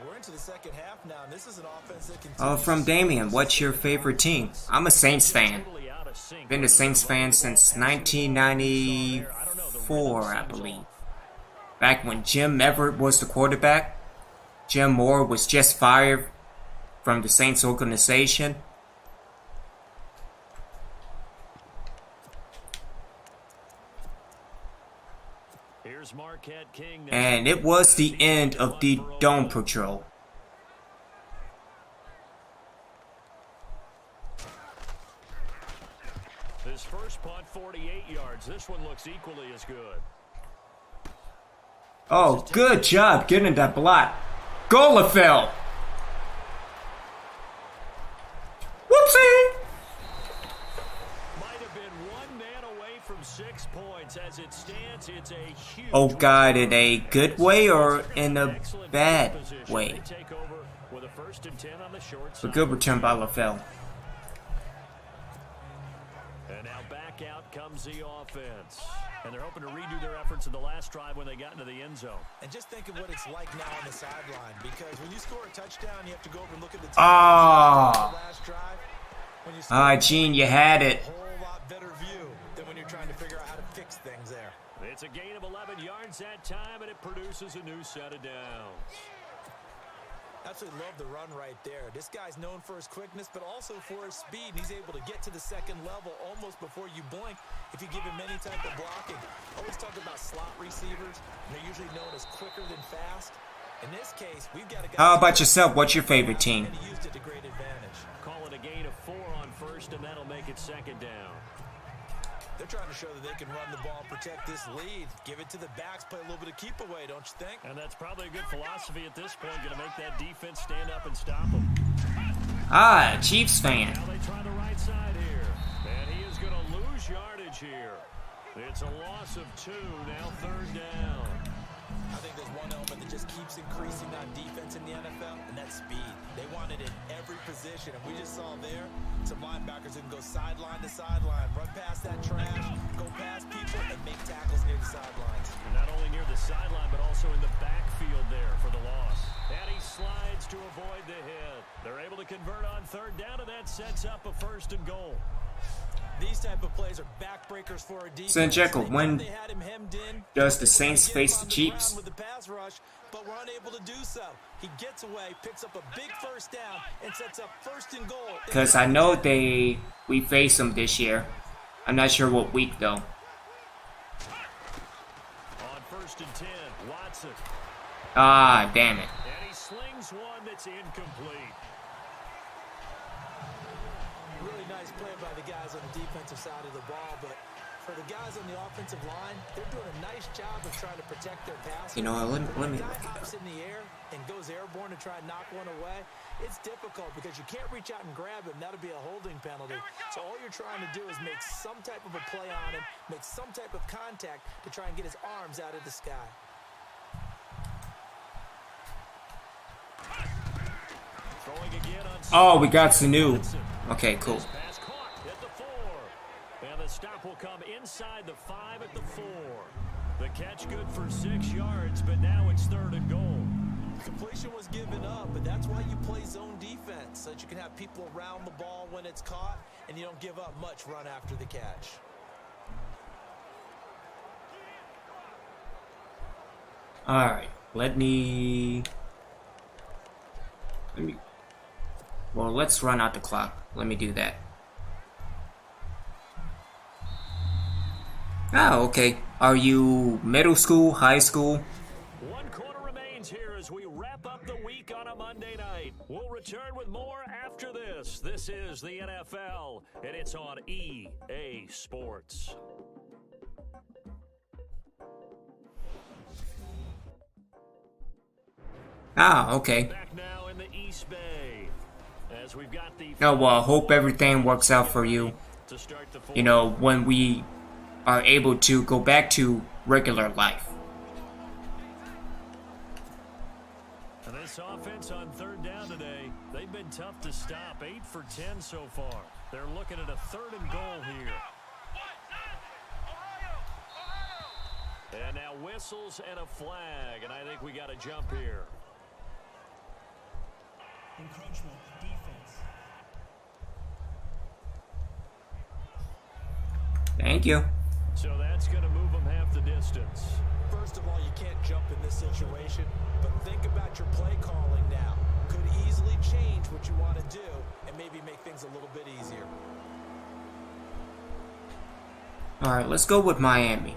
We're into the second half now, and this is an offense that continues. Oh, from Damien, what's your favorite team? I'm a Saints fan. Been a Saints fan since 1994, I believe. Back when Jim Everett was the quarterback. Jim Moore was just fired from the Saints organization. And it was the end of the Dome Patrol. His first punt, 48 yards. This one looks equally as good. Oh, good job getting that block. Golafel. Whoopsie. Might have been 1 man away from 6 points. As it stands, it's a huge. Oh God, in a good way or in a bad way? Take over with a 1st and 10 on the short A side. good return by LaFell. And now back out comes the offense. And they're hoping to redo their efforts in the last drive when they got into the end zone. And just think of what it's like now on the sideline, because when you score a touchdown, you have to go over and look at the Ah. last drive. When you Gene, you had it. a whole lot better view than when you're trying to figure out how to fix things there. It's a gain of 11 yards that time, and it produces a new set of downs. Absolutely love the run right there. This guy's known for his quickness, but also for his speed. And he's able to get to the second level almost before you blink if you give him any type of blocking. Always talk about slot receivers, and they're usually known as quicker than fast. In this case, we've got a guy. How about yourself? What's your favorite team? And he used it to great advantage. Call it a gain of 4 on 1st, and that'll make it 2nd down. They're trying to show that they can run the ball and protect this lead. Give it to the backs, play a little bit of keep away, don't you think? And that's probably a good philosophy at this point. Going to make that defense stand up and stop them. Chiefs fan. Now they try the right side here. And he is going to lose yardage here. It's a loss of 2, now 3rd down. I think there's one element that just keeps increasing on defense in the NFL, and that's speed. They want it in every position, and we just saw there some linebackers who can go sideline to sideline, run past that trash, go past people, and make tackles near the sidelines. Not only near the sideline, but also in the backfield there for the loss. And he slides to avoid the hit. They're able to convert on third down, and that sets up a 1st and goal. These type of plays are backbreakers for a defense. Sancheco, when They had him hemmed in. does the Saints face the Chiefs? With the pass rush, but we're unable to do so. He gets away, picks up a big 1st down, and sets up 1st and goal. Because I know we face them this year. I'm not sure what week though. On 1st and 10, Watson. Ah, damn it. And he slings one that's incomplete. Really nice play by the guys on the defensive side of the ball, but for the guys on the offensive line, they're doing a nice job of trying to protect their passes. You know, let me Guy look it hops up. in the air and goes airborne to try and knock one away. It's difficult because you can't reach out and grab him. That'll be a holding penalty. So all you're trying to do is make some type of a play on him, make some type of contact to try and get his arms out of the sky. Throwing again on Oh, we got Sanu. Okay, cool. pass caught at the 4. And the stop will come inside the 5 at the 4. The catch good for 6 yards, but now it's 3rd and goal. Completion was given up, but that's why you play zone defense, so that you can have people around the ball when it's caught, and you don't give up much run after the catch. Alright, let me... Well, let's run out the clock. Let me do that. Oh, okay. Are you middle school, high school? 1 quarter remains here as we wrap up the week on a Monday night. We'll return with more after this. This is the NFL, and it's on EA Sports. Ah, okay. Back now in the East Bay, as we've got the Oh, well, hope everything works out for you. to start the You know, when we are able to go back to regular life. And this offense on 3rd down today, they've been tough to stop. 8 for 10 so far. They're looking at a 3rd and goal here. And now whistles and a flag, and I think we got a jump here. Encroachment defense. Thank you. So that's going to move them half the distance. First of all, you can't jump in this situation, but think about your play calling now. Could easily change what you want to do and maybe make things a little bit easier. Alright, let's go with Miami.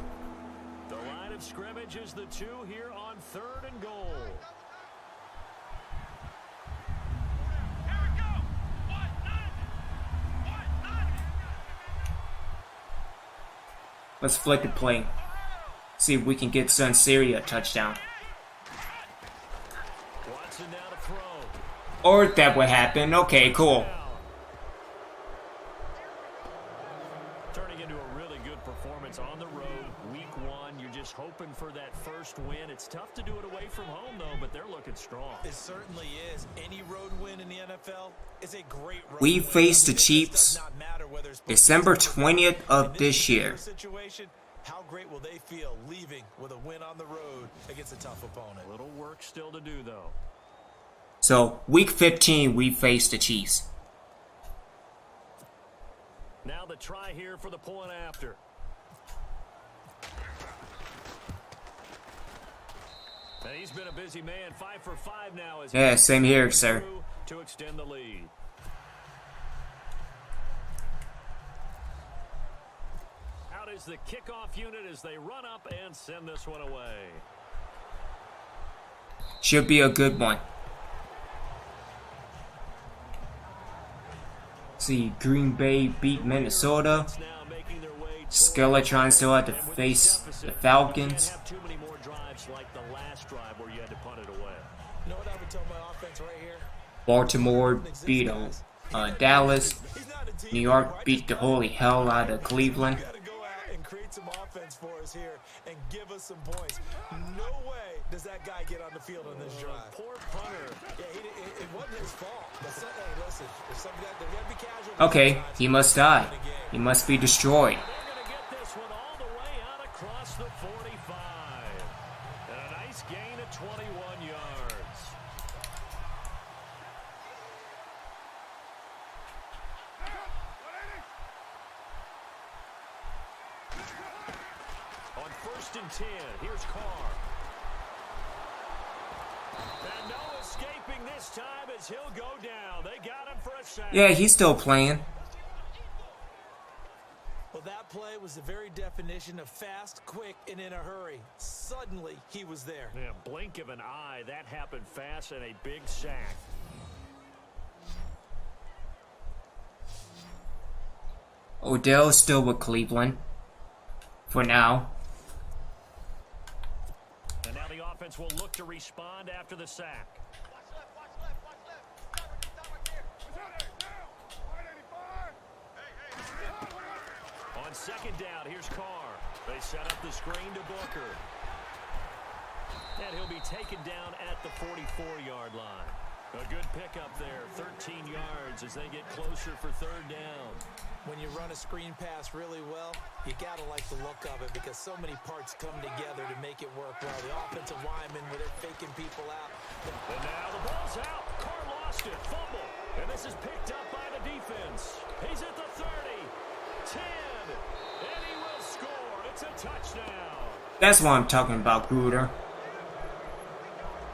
The line of scrimmage is the 2 here on 3rd and goal. Let's flick the play. See if we can get Sun Syria a touchdown. Watson now to throw. Or that would happen. Okay, cool. Turning into a really good performance on the road. Week 1, you're just hoping for that first win. It's tough to do it away from home, though, but they're looking strong. It certainly is. Any road win in the NFL is a great road We win. face the It does Chiefs not matter whether it's December 20th of in this year. situation, how great will they feel leaving with a win on the road against a tough opponent? A little work still to do, though. So, week 15, we face the Chiefs. Now the try here for the point after. And he's been a busy man. 5 for 5 now. As Yeah, same here, sir. To extend the lead. Out is the kickoff unit as they run up and send this one away. Should be a good one. See, Green Bay beat Minnesota. Now making their way Skeletron still had to face the Falcons. have too many more drives like the last drive where you had to punt it away. You know what I would tell my offense right here? Baltimore beat Dallas. He's not a team New leader. York beat the holy hell out of Cleveland. You got to go out and create some offense for us here and give us some points. No way does that guy get on the field on this drive? Poor punter. Yeah, it wasn't his fault. But hey, listen, if somebody got, there's gonna be casualties. Okay, sometimes. he must die. He must be destroyed. They're going to get this one all the way out across the 45. And a nice gain of 21 yards. On 1st and 10, here's Carr. And no escaping this time as he'll go down. They got him for a sack. Yeah, he's still playing. Well, that play was the very definition of fast, quick, and in a hurry. Suddenly, he was there. Yeah, blink of an eye. That happened fast and a big sack. Odell is still with Cleveland. For now. And now the offense will look to respond after the sack. On 2nd down, here's Carr. They set up the screen to Booker. And he'll be taken down at the 44-yard line. A good pickup there, 13 yards as they get closer for 3rd down. When you run a screen pass really well, you gotta like the look of it because so many parts come together to make it work well. The offensive linemen, where they're faking people out. And now the ball's out. Carr lost it. Fumble. And this is picked up by the defense. He's at the 30. 10. And he will score. It's a touchdown. That's what I'm talking about, Gruder.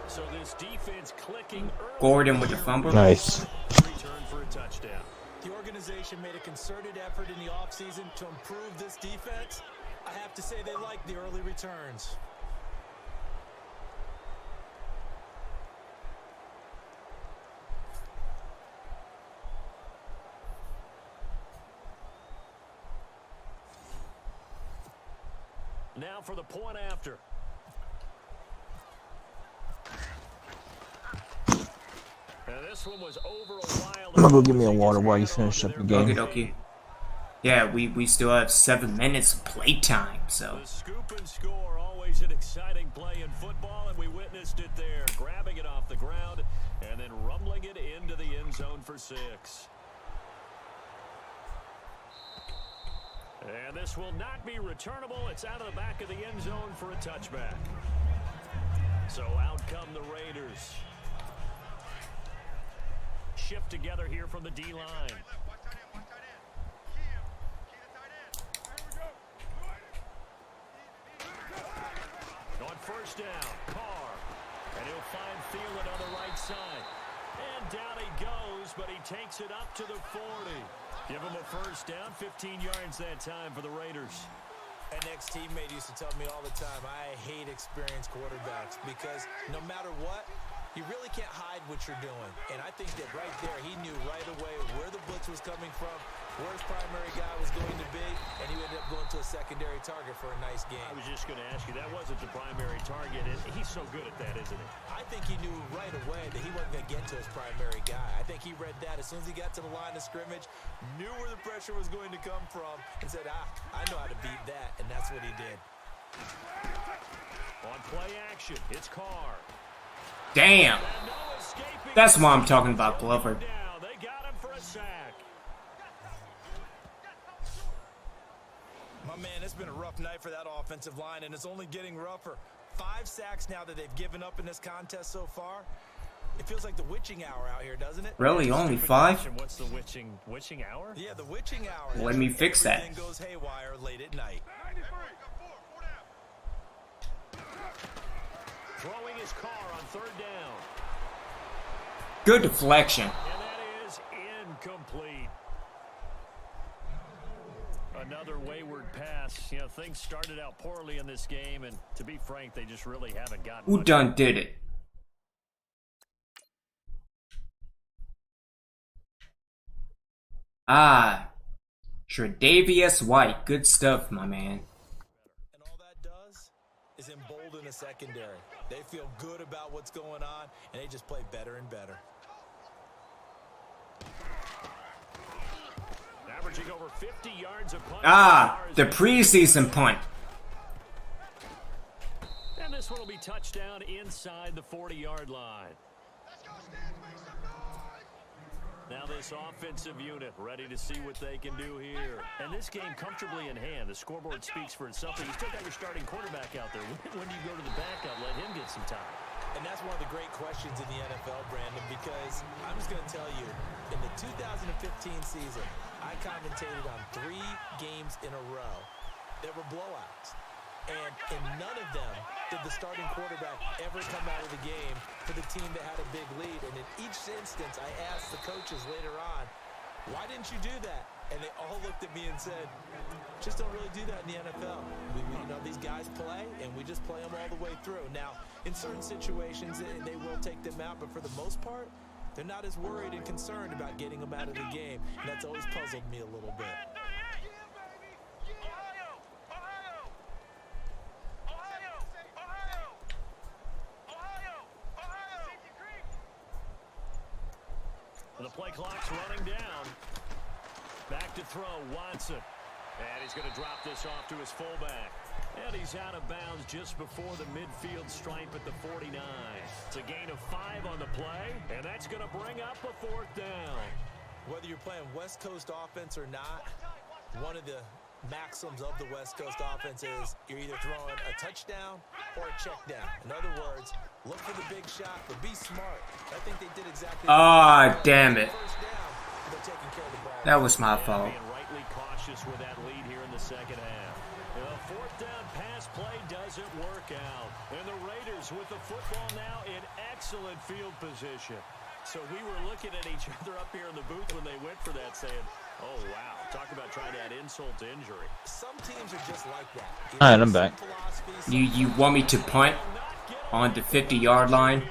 So this defense clicking early. Gordon with the fumble. Nice. Return for a touchdown. The organization made a concerted effort in the offseason to improve this defense. I have to say they like the early returns. Now for the point after. And this one was over a while. I'm gonna go get me a water while you finish up the game. Okie dokie. Yeah, we still have 7 minutes of playtime, so. The scoop and score, always an exciting play in football, and we witnessed it there. Grabbing it off the ground and then rumbling it into the end zone for 6. And this will not be returnable. It's out of the back of the end zone for a touchback. So out come the Raiders. Shift together here from the D-line. On 1st down, Carr. And he'll find Thielen on the right side. And down he goes, but he takes it up to the 40. Give him a 1st down, 15 yards that time for the Raiders. An ex-teammate used to tell me all the time, I hate experienced quarterbacks because no matter what, you really can't hide what you're doing. And I think that right there, he knew right away where the blitz was coming from, where his primary guy was going to be, and he ended up going to a secondary target for a nice game. I was just going to ask you, that wasn't the primary target. He's so good at that, isn't he? I think he knew right away that he wasn't going to get to his primary guy. I think he read that as soon as he got to the line of scrimmage, knew where the pressure was going to come from, and said, I know how to beat that, and that's what he did. On play action, it's Carr. Damn. That's what I'm talking about, Glover. They got him for a sack. My man, it's been a rough night for that offensive line, and it's only getting rougher. 5 sacks now that they've given up in this contest so far. It feels like the witching hour out here, doesn't it? Really? Only 5? What's the witching hour? Yeah, the witching hour. Let me fix that. Everything goes haywire late at night. Throwing his car on 3rd down. Good deflection. And that is incomplete. Another wayward pass. You know, things started out poorly in this game, and to be frank, they just really haven't gotten Who much. done did it? Ah, Tre'Davious White. Good stuff, my man. And all that does is embolden a secondary. They feel good about what's going on, and they just play better and better. Averaging over 50 yards a punt. Ah, the preseason punt. And this one will be be touched down inside the 40-yard line. Now this offensive unit ready to see what they can do here. And this game comfortably in hand. The scoreboard speaks for itself. But you still got your starting quarterback out there. When do you go to the backup? Let him get some time. And that's one of the great questions in the NFL, Brandon, because I'm just going to tell you, in the 2015 season, I commentated on 3 games in a row that were blowouts. And in none of them did the starting quarterback ever come out of the game for the team that had a big lead. And in each instance, I asked the coaches later on, why didn't you do that? And they all looked at me and said, just don't really do that in the NFL. These guys play, and we just play them all the way through. Now, in certain situations, they will take them out, but for the most part, they're not as worried and concerned about getting them out of the game. And that's always puzzled me a little bit. The play clock's running down. Back to throw, Watson. And he's going to drop this off to his fullback. And he's out of bounds just before the midfield stripe at the 49. It's a gain of 5 on the play, and that's going to bring up a 4th down. Whether you're playing West Coast offense or not, one of the maxims of the West Coast offense is you're either throwing a touchdown or a check down. In other words, look for the big shot, but be smart. I think they did exactly Ah, damn it. That was my fault. Being rightly cautious with that lead here in the second half. The 4th down pass play doesn't work out. And the Raiders with the football now in excellent field position. So we were looking at each other up here in the booth when they went for that saying, oh, wow, talk about trying to add insult to injury. Some teams are just like that. All right, I'm back. You want me to punt on the 50-yard line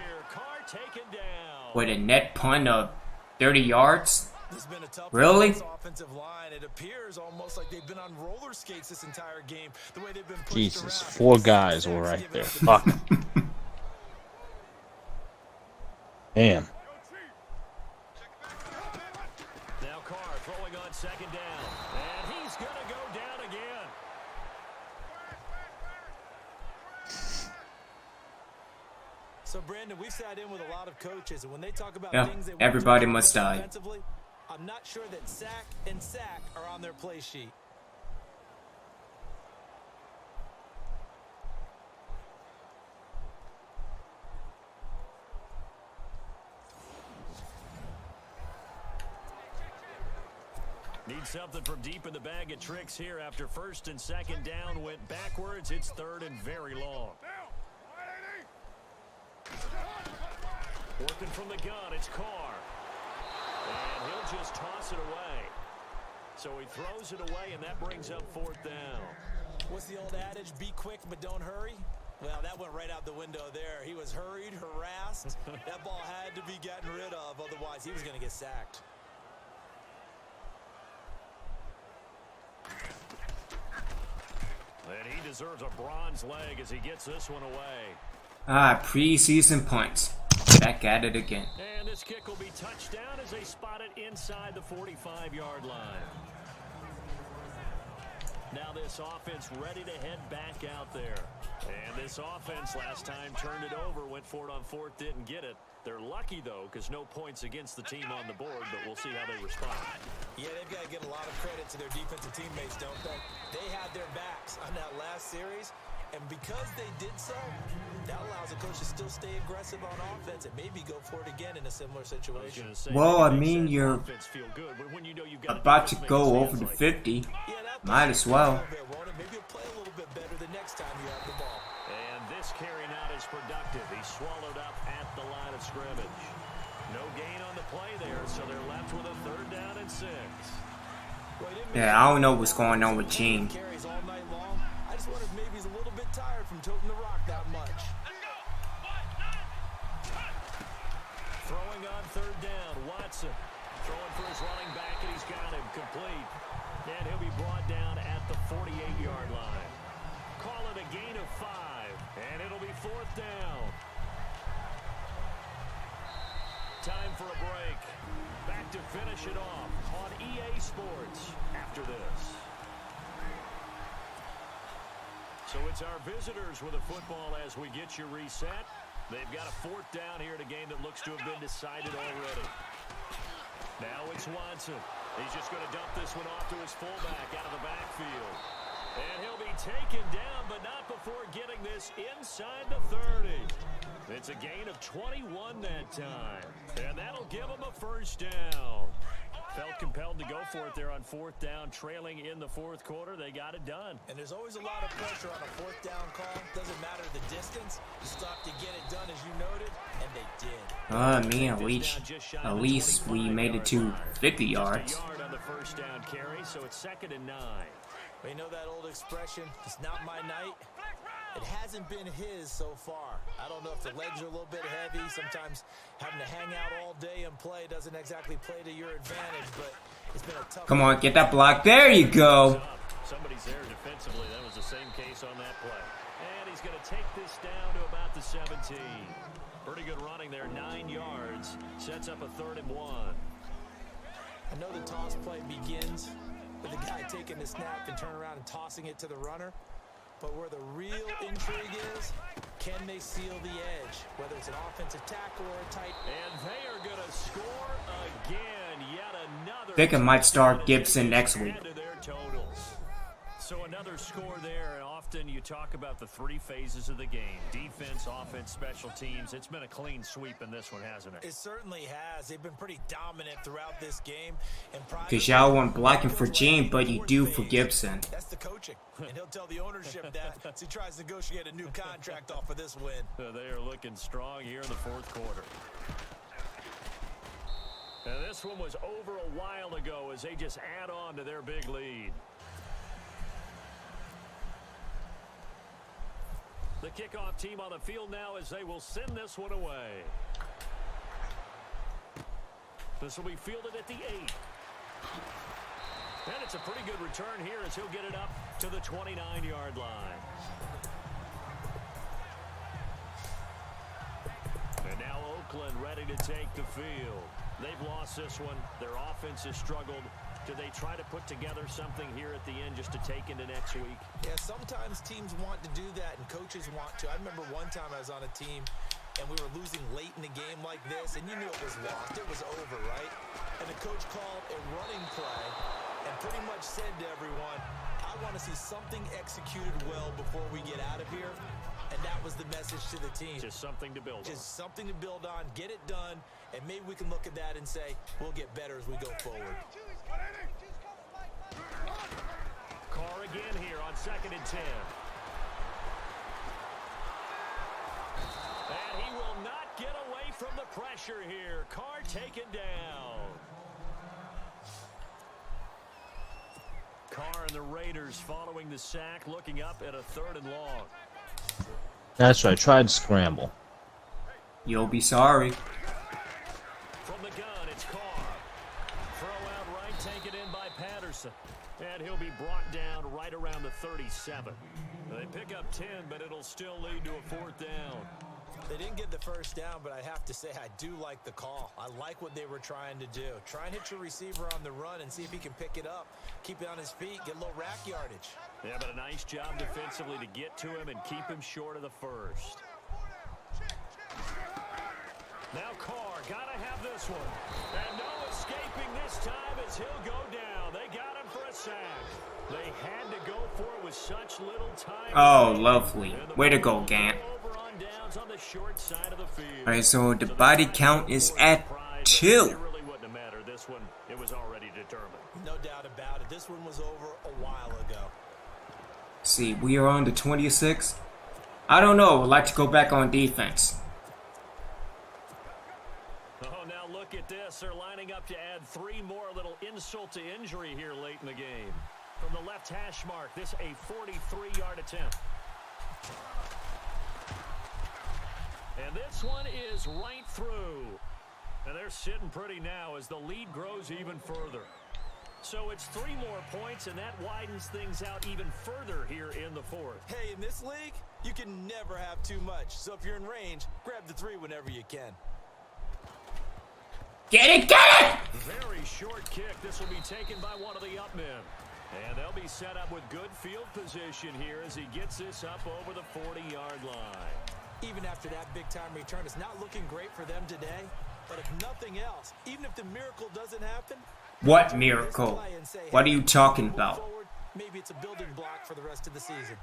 with a net punt of 30 yards? Really? Offensive line. It appears almost like they've been on roller skates this entire game. The way they've been Jesus, 4 guys were right there. Fuck. Damn. Now Carr throwing on 2nd down. And he's going to go down again. So, Brandon, we've sat in with a lot of coaches, and when they talk about things they want everybody to must die. defensively, I'm not sure that sack and sack are on their play sheet. Need something from deep in the bag of tricks here after 1st and 2nd down went backwards. It's 3rd and very long. Working from the gun, it's Carr. And he'll just toss it away. So he throws it away, and that brings up 4th down. What's the old adage? Be quick, but don't hurry. Well, that went right out the window there. He was hurried, harassed. That ball had to be gotten rid of. Otherwise, he was going to get sacked. And he deserves a bronze leg as he gets this one away. Preseason points. Back at it again. And this kick will be touched down as they spot it inside the 45-yard line. Now this offense ready to head back out there. And this offense last time turned it over, went for it on 4th, didn't get it. They're lucky, though, because no points against the team on the board, but we'll see how they respond. Yeah, they've got to give a lot of credit to their defensive teammates, don't they? They had their backs on that last series, and because they did so, that allows the coach to still stay aggressive on offense and maybe go for it again in a similar situation. Well, I mean, you're about to go over the 50. Might as well. Maybe you'll play a little bit better the next time you have the ball. And this carry now is productive. He's swallowed up at the line of scrimmage. No gain on the play there, so they're left with a 3rd down and 6. Yeah, I don't know what's going on with Gene. Carries all night long. I just wonder if maybe he's a little bit tired from toting the rock that much. Throwing on 3rd down, Watson. Throwing for his running back, and he's got him complete. And he'll be brought down at the 48-yard line. Call it a gain of 5, and it'll be 4th down. Time for a break. Back to finish it off on EA Sports after this. So it's our visitors with a football as we get you reset. They've got a 4th down here in a game that looks to have been decided already. Now it's Watson. He's just going to dump this one off to his fullback out of the backfield. And he'll be taken down, but not before getting this inside the 30. It's a gain of 21 that time. And that'll give him a 1st down. Felt compelled to go for it there on 4th down, trailing in the 4th quarter. They got it done. And there's always a lot of pressure on a 4th down call. Doesn't matter the distance. You stop to get it done, as you noted, and they did. At least we made it to 50 yards. Yard on the 1st down carry, so it's 2nd and 9. Well, you know that old expression, it's not my night. It hasn't been his so far. I don't know if the legs are a little bit heavy. Sometimes having to hang out all day and play doesn't exactly play to your advantage, but it's been a tough... Come on, get that block. There you go. Somebody's there defensively. That was the same case on that play. And he's going to take this down to about the 17. Pretty good running there, 9 yards. Sets up a 3rd and 1. I know the toss play begins with the guy taking the snap and turning around and tossing it to the runner. But where the real intrigue is, can they seal the edge? Whether it's an offensive tackle or a tight... And they are going to score again. Yet another... Think I might start Gibson next week. So another score there, and often you talk about the 3 phases of the game. Defense, offense, special teams. It's been a clean sweep in this one, hasn't it? It certainly has. They've been pretty dominant throughout this game. Because y'all want blocking for Gene, but you do for Gibson. That's the coaching. And he'll tell the ownership that as he tries to negotiate a new contract off of this win. They are looking strong here in the 4th quarter. And this one was over a while ago as they just add on to their big lead. The kickoff team on the field now as they will send this one away. This will be fielded at the 8. And it's a pretty good return here as he'll get it up to the 29-yard line. And now Oakland ready to take the field. They've lost this one. Their offense has struggled. Do they try to put together something here at the end just to take into next week? Yeah, sometimes teams want to do that and coaches want to. I remember one time I was on a team and we were losing late in the game like this, and you knew it was lost. It was over, right? And the coach called a running play and pretty much said to everyone, I want to see something executed well before we get out of here. And that was the message to the team. Just something to build on. Just something to build on, get it done, and maybe we can look at that and say, we'll get better as we go forward. Carr again here on 2nd and 10. And he will not get away from the pressure here. Carr taken down. Carr and the Raiders following the sack, looking up at a 3rd and long. That's right. Try to scramble. You'll be sorry. From the gun, it's Carr. Throw out right, take it in by Patterson. And he'll be brought down right around the 37. They pick up 10, but it'll still lead to a 4th down. They didn't get the 1st down, but I have to say I do like the call. I like what they were trying to do. Try and hit your receiver on the run and see if he can pick it up. Keep it on his feet, get a little rack yardage. Yeah, but a nice job defensively to get to him and keep him short of the 1st. Now Carr, gotta have this one. And no escaping this time as he'll go down. They got him for a sack. They had to go for it with such little time. Oh, lovely. Way to go, Gant. Alright, so the body count is at 2. It really wouldn't have mattered. This one, it was already determined. No doubt about it. This one was over a while ago. See, we are on the 26th. I don't know. I'd like to go back on defense. Oh, now look at this. They're lining up to add 3 more. A little insult to injury here late in the game. From the left hash mark, this a 43-yard attempt. And this one is right through. And they're sitting pretty now as the lead grows even further. So it's 3 more points, and that widens things out even further here in the 4th. Hey, in this league, you can never have too much. So if you're in range, grab the 3 whenever you can. Get it, get it! Very short kick. This will be taken by one of the up men. And they'll be set up with good field position here as he gets this up over the 40-yard line. Even after that big-time return, it's not looking great for them today. But if nothing else, even if the miracle doesn't happen... What miracle? What are you talking about? Maybe it's a building block for the rest of the season.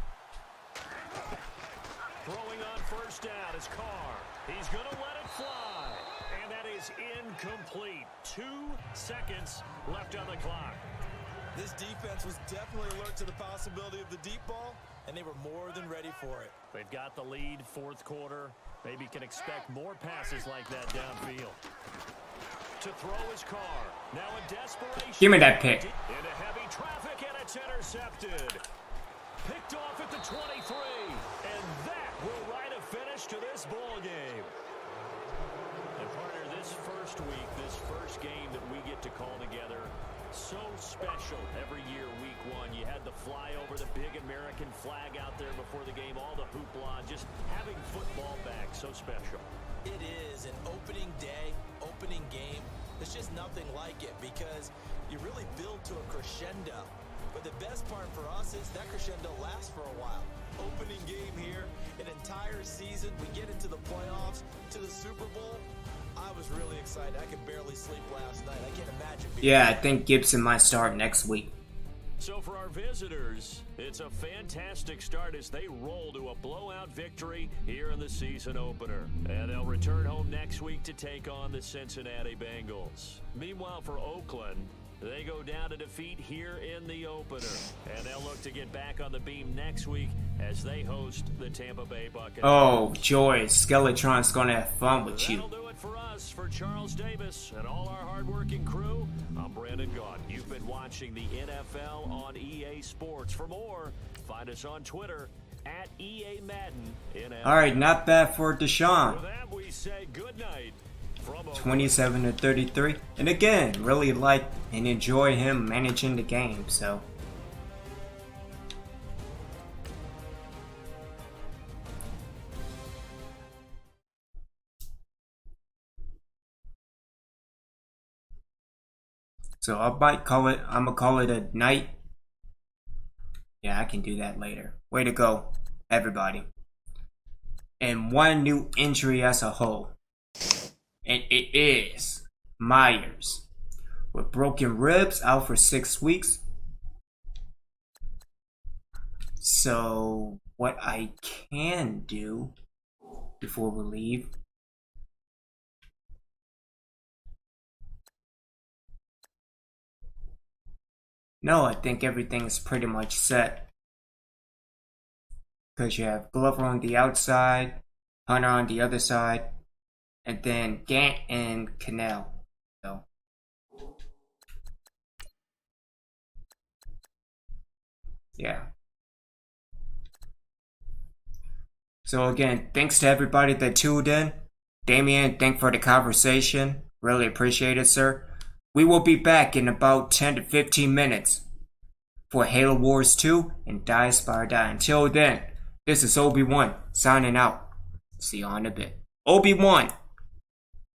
Throwing on first down is Carr. He's going to let it fly. And that is incomplete. 2 seconds left on the clock. This defense was definitely alert to the possibility of the deep ball, and they were more than ready for it. They've got the lead, fourth quarter. Maybe can expect more passes like that downfield. To throw his Carr. Now in desperation. Give me that pick. Into heavy traffic, and it's intercepted. Picked off at the 23. And that will write a finish to this ball game. And partner, this first week, this first game that we get to call together, so special every year, week 1. You had the flyover, the big American flag out there before the game, all the hoopla, just having football back, so special. It is an opening day, opening game. There's just nothing like it because you really build to a crescendo. But the best part for us is that crescendo lasts for a while. Opening game here, an entire season. We get into the playoffs, to the Super Bowl. I was really excited. I could barely sleep last night. I can't imagine being... Yeah, I think Gibson might start next week. So for our visitors, it's a fantastic start as they roll to a blowout victory here in the season opener. And they'll return home next week to take on the Cincinnati Bengals. Meanwhile, for Oakland, they go down to defeat here in the opener. And they'll look to get back on the beam next week as they host the Tampa Bay Buccaneers. Oh, joy. Skeletron's gonna have fun with you. That'll do it for us. For Charles Davis and all our hardworking crew, I'm Brandon Gaunt. You've been watching the NFL on EA Sports. For more, find us on Twitter at EA Madden. Alright, not bad for Deshaun. With that, we say good night from 27-33. And again, really like and enjoy him managing the game, so. So I'm gonna call it a night. Yeah, I can do that later. Way to go, everybody. And one new injury as a whole. And it is Myers. With broken ribs, out for 6 weeks. So what I can do before we leave. No, I think everything is pretty much set. Because you have Glover on the outside, Hunter on the other side, and then Gant and Cannell. So. Yeah. So again, thanks to everybody that tuned in. Damien, thanks for the conversation. Really appreciate it, sir. We will be back in about 10 to 15 minutes for Halo Wars 2 and Die Spire Die. Until then, this is Obi-Wan signing out. See you on a bit. Obi-Wan!